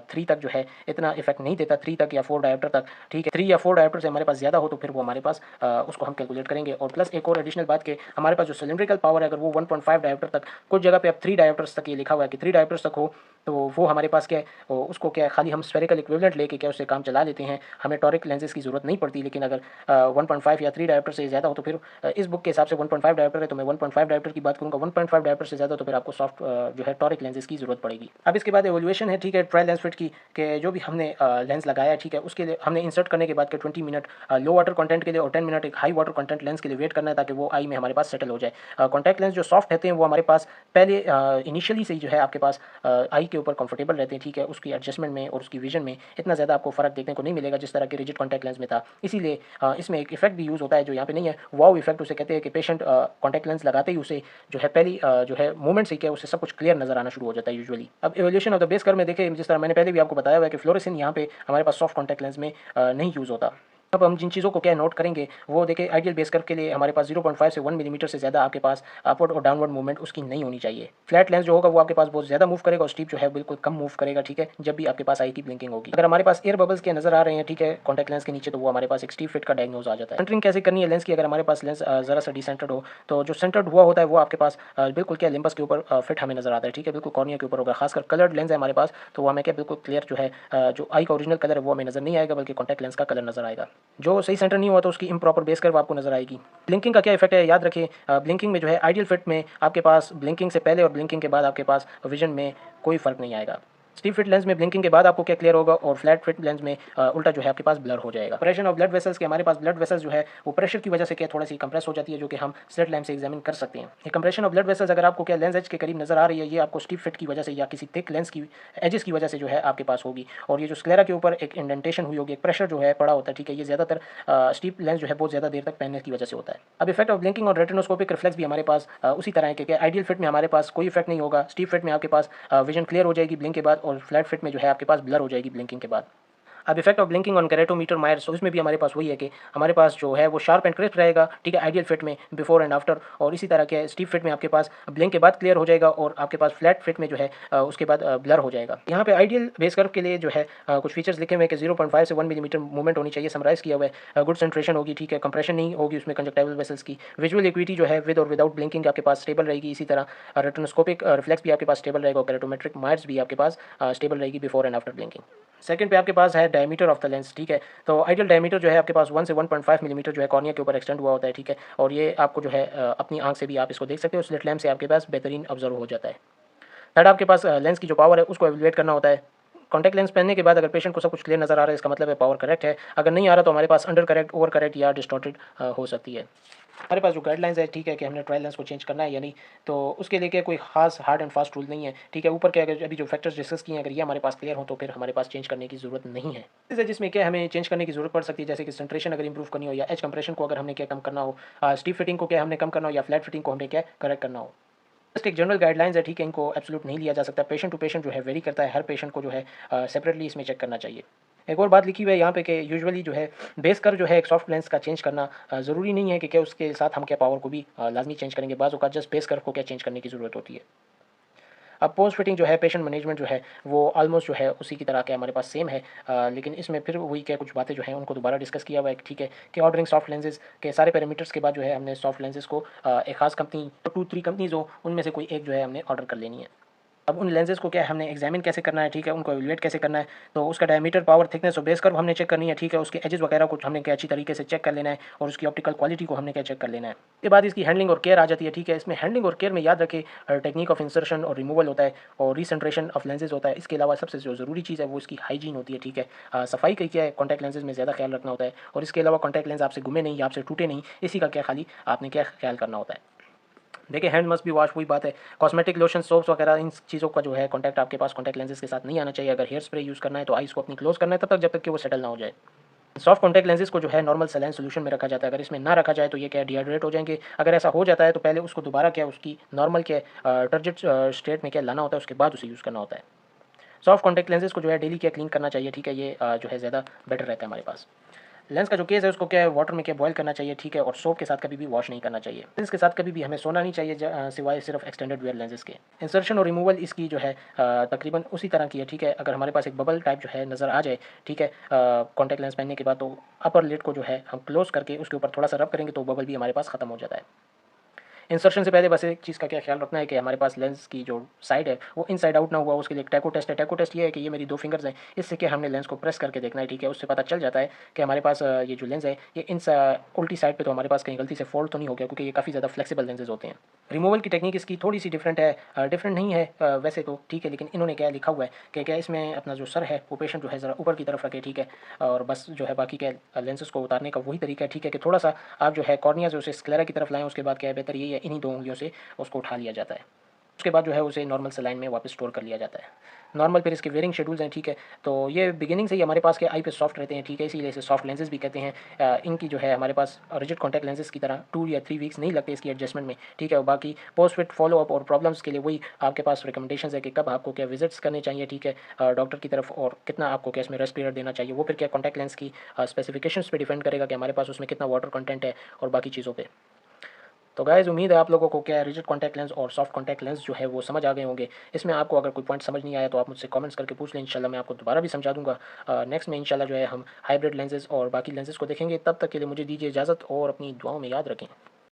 3 तक जो है इतना इफेक्ट नहीं देता, 3 तक या 4 डायोप्टर तक, ठीक है, 3 या 4 डायोप्टर से हमारे पास ज़्यादा हो तो फिर वो हमारे पास उसको हम कैलकुलेट करेंगे। और प्लस एक और एडिशनल बात कि हमारे पास जो सिलेंड्रिकल पावर है अगर वो 1.5 डायोप्टर तक, कुछ जगह पे अब 3 डायोप्टर्स तक ये लिखा हुआ है कि 3 डायोप्टर्स तक हो, तो वो हमारे पास क्या है उसको क्या खाली हम स्फेरिकल इक्विवेलेंट लेके क्या उससे काम चला लेते हैं, हमें टॉरिक लेंसेज की जरूरत नहीं पड़ती। लेकिन अगर 1.5 या 3 डायोप्टर से ज़्यादा हो तो फिर इस बुक के हिसाब से 1.5 डायोप्टर है तो मैं 1.5 डायोप्टर की बात करूँगा। 1.5 डायोप्टर से ज़्यादा तो फिर आपको सॉफ्ट जो है टॉरिक लेंसेज की जरूरत पड़ेगी। अब इसके बाद एवोल्यूशन है, ठीक है, ट्रायल लेंस फिट की, कि जो भी हमने लेंस लगाया, ठीक है, उसके लिए हमने इंसर्ट करने के बाद के 20 मिनट लो वाटर कंटेंट के लिए और 10 मिनट एक हाई वाटर कंटेंट लेंस के लिए वेट करना है, ताकि वो आई में हमारे पास सेटल हो जाए। कॉन्टैक्ट लेंस जो सॉफ्ट रहते हैं वो हमारे पास पहले इनिशियली से ही जो है आपके पास आई के ऊपर कंफर्टेबल रहते हैं, ठीक है, उसकी एडजस्टमेंट में और उसकी विजन में इतना ज़्यादा आपको फ़र्क देखने को नहीं मिलेगा जिस तरह के रिजिड कॉन्टैक्ट लेंस में था। इसीलिए इसमें एक इफेक्ट भी यूज़ होता है जो यहाँ पे नहीं है, वाव इफेक्ट उसे कहते हैं, कि पेशेंट कॉन्टैक्ट लेंस लगाते ही उसे जो है पहली जो है मूवमेंट से क्या उसे सब कुछ क्लियर नजर आना शुरू हो जाता है यूजुअली। अब evolution of the base curve में देखें, जिस तरह मैंने पहले भी आपको बताया हुआ है कि फ्लोरेसेंस यहाँ पे हमारे पास सॉफ्ट कॉन्टैक्ट लेंस में नहीं यूज़ होता। अब हम जिन चीज़ों को क्या नोट करेंगे वो देखें, आइडियल बेस कर्व के लिए हमारे पास 0.5 से 1 मिलीमीटर से ज़्यादा आपके पास अपवर्ड और डाउनवर्ड मूवमेंट उसकी नहीं होनी चाहिए। फ्लैट लेंस जो होगा वो आपके पास बहुत ज़्यादा मूव करेगा और स्टीप जो है बिल्कुल कम मूव करेगा, ठीक है, जब भी आपके पास आई की ब्लिंकिंग होगी। अगर हमारे पास एयर बबल्स के नजर आ रहे हैं, ठीक है, कॉन्टैक्ट लेंस के नीचे, तो वो हमारे पास एक स्टीप फिट का डायग्नोज आ जाता है। सेंटरिंग कैसे करनी है लेंस की? अगर हमारे पास लेंस ज़रा सा डिसेंटर्ड हो तो जो सेंटर्ड हुआ होता है वो आपके पास बिल्कुल क्या लिम्बस के ऊपर फिट हमें नजर आता है, ठीक है, बिल्कुल कॉर्निया के ऊपर होगा। खासकर कलर्ड लेंस है हमारे पास तो वो हमें क्या बिल्कुल क्लियर जो है जो आई का ओरिजिनल कलर है वो हमें नजर नहीं आएगा, बल्कि कॉन्टैक्ट लेंस का कलर नजर आएगा। जो सही सेंटर नहीं हुआ तो उसकी इम्प्रॉपर बेस कर्व आपको नजर आएगी। ब्लिंकिंग का क्या इफेक्ट है याद रखें, ब्लिंकिंग में जो है आइडियल फिट में आपके पास ब्लिंकिंग से पहले और ब्लिंकिंग के बाद आपके पास विजन में कोई फर्क नहीं आएगा। स्टीप फिट लेंस में ब्लिंकिंग के बाद आपको क्या क्लियर होगा और फ्लैट फिट लेंस में उल्टा जो है आपके पास ब्लर हो जाएगा। प्रेशर ऑफ ब्लड वेसल्स के हमारे पास ब्लड वेसल्स जो है वो प्रेशर की वजह से क्या थोड़ी सी कंप्रेस हो जाती है, जो कि हम स्लिट लैम्प से एग्जामिन कर सकते हैं। ये कंप्रेशन ऑफ ब्लड वेसल्स अगर आपको क्या लेंस एज के करीब नजर आ रही है, ये आपको स्टीप फिट की वजह से या किसी थिक लेंस की एजेस की वजह से जो है आपके पास होगी। और ये जो स्क्लेरा के ऊपर एक इंडेंटेशन हुई होगी, एक प्रेशर जो है पड़ा होता है, ठीक है, ये ज़्यादातर स्टीप लेंस जो है बहुत ज़्यादा देर तक पहनने की वजह से होता है। अब इफेक्ट ऑफ ब्लिंकिंग और रेटिनोस्कोपिक रिफ्लेक्स भी हमारे पास उसी तरह है कि आइडियल फिट में हमारे पास कोई इफेक्ट नहीं होगा। स्टीप फिट में आपके पास विजन क्लियर हो जाएगी ब्लिंक के बाद, और फ्लैट फिट में जो है आपके पास ब्लर हो जाएगी ब्लिंकिंग के बाद। अब effect of blinking on keratometer mires, तो इसमें भी हमारे पास वही है कि हमारे पास जो है वो शार्प एंड क्रिस्प रहेगा, ठीक है, आइडियल फिट में बिफोर एंड आफ्टर, और इसी तरह के स्टीप फिट में आपके पास ब्लिंक के बाद क्लियर हो जाएगा और आपके पास फ्लैट फिट में जो है उसके बाद ब्लर हो जाएगा। यहाँ पे आइडियल बेस कर्व के लिए जो है कुछ फीचर्स लिखे हुए हैं कि 0.5 से 1 मिलीमीटर मूवमेंट होनी चाहिए, समराइज किया हुआ है। गुड सेंट्रेशन होगी, ठीक है, कंप्रेशन नहीं होगी उसमें कंजक्टाइवल वेसल्स की। विजुअल इक्विटी जो है विद और विदाउट ब्लिंकिंग आपके पास स्टेबल रहेगी। इसी तरह रेटिनोस्कोपिक रिफ्लेक्स भी आपके पास स्टेबल रहेगा और केरेटोमेट्रिक मायर्स भी आपके पास स्टेबल रहेगी before and after blinking. Second पे आपके पास है डायमीटर ऑफ द लेंस, ठीक है। तो आइडियल डायमीटर जो है आपके पास 1 से 1.5 मिलीमीटर जो है कॉर्निया के ऊपर एक्सटेंड हुआ होता है, ठीक है। और ये आपको जो है अपनी आंख से भी आप इसको देख सकते हो, स्लिट लैम्प से आपके पास बेहतरीन ऑब्जर्व हो जाता है। थर्ड, आपके पास लेंस की जो पावर है उसको एवेलुएट करना होता है। कॉन्टैक्ट लेंस पहनने के बाद अगर पेशेंट को सब कुछ क्लियर नज़र आ रहा है, इसका मतलब है पावर करेक्ट है। अगर नहीं आ रहा तो हमारे पास अंडर करेक्ट, ओवर करेक्ट या डिस्टॉर्टेड हो सकती है। हमारे पास जो गाइडलाइंस है, ठीक है, कि हमने ट्रायल लेंस को चेंज करना है या नहीं, तो उसके लिए क्या कोई खास हार्ड एंड फास्ट रूल नहीं है, ठीक है। ऊपर के अगर अभी जो फैक्टर्स डिस्कस किए हैं अगर ये हमारे पास क्लियर हो तो फिर हमारे पास चेंज करने की ज़रूरत नहीं है। जैसे जिसमें क्या हमें चेंज करने की ज़रूरत पड़ सकती है, जैसे कि सेंट्रेशन अगर इंप्रूव करनी हो, या एज कंप्रेशन को अगर हमने क्या कम करना हो, स्टीप फिटिंग को क्या हमने कम करना हो, या फ्लैट फिटिंग को हमने क्या करेक्ट करना हो। जस्ट एक जनरल गाइडलाइंस है, ठीक है, इनको एब्सोल्यूट नहीं लिया जा सकता। पेशेंट टू पेशेंट जो है वेरी करता है, हर पेशेंट को जो है सेपरेटली इसमें चेक करना चाहिए। एक और बात लिखी हुई है यहाँ पे कि यूजुअली जो है बेस कर्व जो है एक सॉफ्ट लेंस का चेंज करना ज़रूरी नहीं है कि क्या उसके साथ हम क्या पावर को भी लाजमी चेंज करेंगे। बाज़ औक़ात जस्ट बेस कर्व को क्या चेंज करने की ज़रूरत होती है। अब पोस्ट फिटिंग जो है, पेशेंट मैनेजमेंट जो है वो ऑलमोस्ट जो है उसी की तरह के हमारे पास सेम है, लेकिन इसमें फिर वही क्या कुछ बातें जो हैं उनको दोबारा डिस्कस किया हुआ है, ठीक है, कि ऑर्डरिंग सॉफ्ट लेंसेज के सारे पैरामीटर्स के बाद जो है हमने सॉफ्ट लेंसेज को एक खास कंपनी, 2-3 कंपनीज हो उनमें से कोई एक जो है हमने ऑर्डर कर लेनी है। अब उन लेंसेज़ को क्या है हमने एग्जामिन कैसे करना है, ठीक है, उनको एवेलुएट कैसे करना है, तो उसका डायमीटर, पावर, थिकनेस और बेस कर्व हमने चेक करनी है, ठीक है। उसके एजेस वगैरह को हमने क्या अच्छी तरीके से चेक कर लेना है, और उसकी ऑप्टिकल क्वालिटी को हमने क्या चेक कर लेना है। उसके बाद इसकी हैंडलिंग और केयर आ जाती है, ठीक है। इसमें हैंडलिंग और केयर में याद रखें टेक्निक ऑफ इंसर्शन और रिमूवल होता है, और रिसेंट्रेशन ऑफ लेंसेज होता है। इसके अलावा सबसे जो ज़रूरी चीज़ है वो इसकी हाइजीन होती है, ठीक है। सफाई का क्या है, कॉन्टैक्ट लेंसेज में ज़्यादा ख्याल रखना होता है, और इसके अलावा कॉन्टैक्ट लेंस आपसे घुमे नहीं, आपसे टूटे नहीं, इसी का क्या खाली आपने क्या ख्याल करना होता है। देखिए, हैंड मस्ट बी वॉश, वही बात है। कॉस्मेटिक लोशन, सोप्स वगैरह इन चीज़ों का जो है कॉन्टैक्ट आपके पास कॉन्टैक्ट लेंसेज के साथ नहीं आना चाहिए। अगर हेयर स्प्रे यूज़ करना है तो आइज़ को अपनी क्लोज करना है तब तक जब तक कि वो सेटल ना हो जाए। सॉफ्ट कॉन्टैक्ट लेंसेज को जो है नॉर्मल सलाइन सॉल्यूशन में रखा जाता है। अगर इसमें ना रखा जाए तो ये क्या डिहाइड्रेट हो जाएंगे। अगर ऐसा हो जाता है तो पहले उसको दोबारा क्या उसकी नॉर्मल क्या टर्जिट स्टेट में क्या लाना होता है, उसके बाद उसे यूज़ करना होता है। सॉफ्ट कॉन्टैक्ट लेंसेज को जो है डेली क्या क्लीन करना चाहिए, ठीक है। ये जो है ज़्यादा बेटर रहता है हमारे पास। लेंस का जो केस है उसको क्या है वाटर में क्या बॉयल करना चाहिए, ठीक है, और सोप के साथ कभी भी वॉश नहीं करना चाहिए। लेंस के साथ कभी भी हमें सोना नहीं चाहिए, सिवाय सिर्फ एक्सटेंडेड वेयर लेंसेज के। इंसर्शन और रिमूवल इसकी जो है तकरीबन उसी तरह की है, ठीक है। अगर हमारे पास एक बबल टाइप जो है नज़र आ जाए, ठीक है, कॉन्टैक्ट लेंस पहनने के बाद, तो अपर लिड को जो है हम क्लोज करके उसके ऊपर थोड़ा सा रब करेंगे तो बबल भी हमारे पास खत्म हो जाता है। इंसर्शन से पहले बस एक चीज़ का क्या ख्याल रखना है कि हमारे पास लेंस की जो साइड है वो इनसाइड आउट ना हुआ, उसके लिए एक टैको टेस्ट है। टैको टेस्ट ये है कि ये मेरी 2 फिंगर्स हैं, इससे क्या हमने लेंस को प्रेस करके देखना है, ठीक है। उससे पता चल जाता है कि हमारे पास ये जो लेंस है ये उल्टी साइड पे तो हमारे पास कहीं गलती से फोल्ड तो नहीं हो गया, क्योंकि ये काफ़ी ज़्यादा फ्लेक्सिबल लेंसेज होते हैं। रिमूवल की टेक्निक इसकी थोड़ी सी डिफरेंट है, डिफरेंट नहीं है वैसे तो, ठीक है, लेकिन इन्होंने क्या लिखा हुआ है कि क्या इसमें अपना जो सर है वो पेशेंट जो है ज़रा ऊपर की तरफ रखे, ठीक है, और बस जो है बाकी के लेंसेज को उतारने का वही तरीका है, ठीक है, कि थोड़ा सा आप जो है कॉर्निया से उसे स्क्लेरा की तरफ लाएं। उसके बाद क्या है बेहतर यही है, इन्हीं 2 उंगलियों से उसको उठा लिया जाता है। उसके बाद जो है उसे नॉर्मल सलाइन में वापस स्टोर कर लिया जाता है। नॉर्मल फिर इसके वेयरिंग शेड्यूल्स हैं, ठीक है। तो ये बिगिनिंग से ही हमारे पास के आई पे सॉफ्ट रहते हैं, ठीक है, इसीलिए इसे सॉफ्ट लेंसेज भी कहते हैं। इनकी जो है हमारे पास रिजिड कॉन्टैक्ट लेंसेज की तरह 2 या 3 वीक्स नहीं लगते इसकी एडजस्टमेंट में, ठीक है। और बाकी पोस्ट फिट फॉलो अप और प्रॉब्लम्स के लिए वही आपके पास रिकमेंडेशन है कि कब आपको क्या विजिट्स करने चाहिए, ठीक है, डॉक्टर की तरफ, और कितना आपको क्या इसमें रेस्ट पीरियड देना चाहिए। वो फिर क्या कॉन्टैक्ट लेंस की स्पेसिफिकेशंस पे डिपेंड करेगा कि हमारे पास उसमें कितना वाटर कंटेंट है और बाकी चीज़ों पे। तो गाइज़, उम्मीद है आप लोगों को क्या रिजिड कॉन्टैक्ट लेंस और सॉफ्ट कॉन्टैक्ट लेंस जो है वो समझ आ गए होंगे। इसमें आपको अगर कोई पॉइंट समझ नहीं आया तो आप मुझसे कमेंट्स करके पूछ लें, इंशाल्लाह मैं आपको दोबारा भी समझा दूंगा। नेक्स्ट में इंशाल्लाह जो है हम हाइब्रिड लेंसेज और बाकी लेंसेज को देखेंगे। तब तक के लिए मुझे दीजिए इजाज़त और अपनी दुआओं में याद रखें।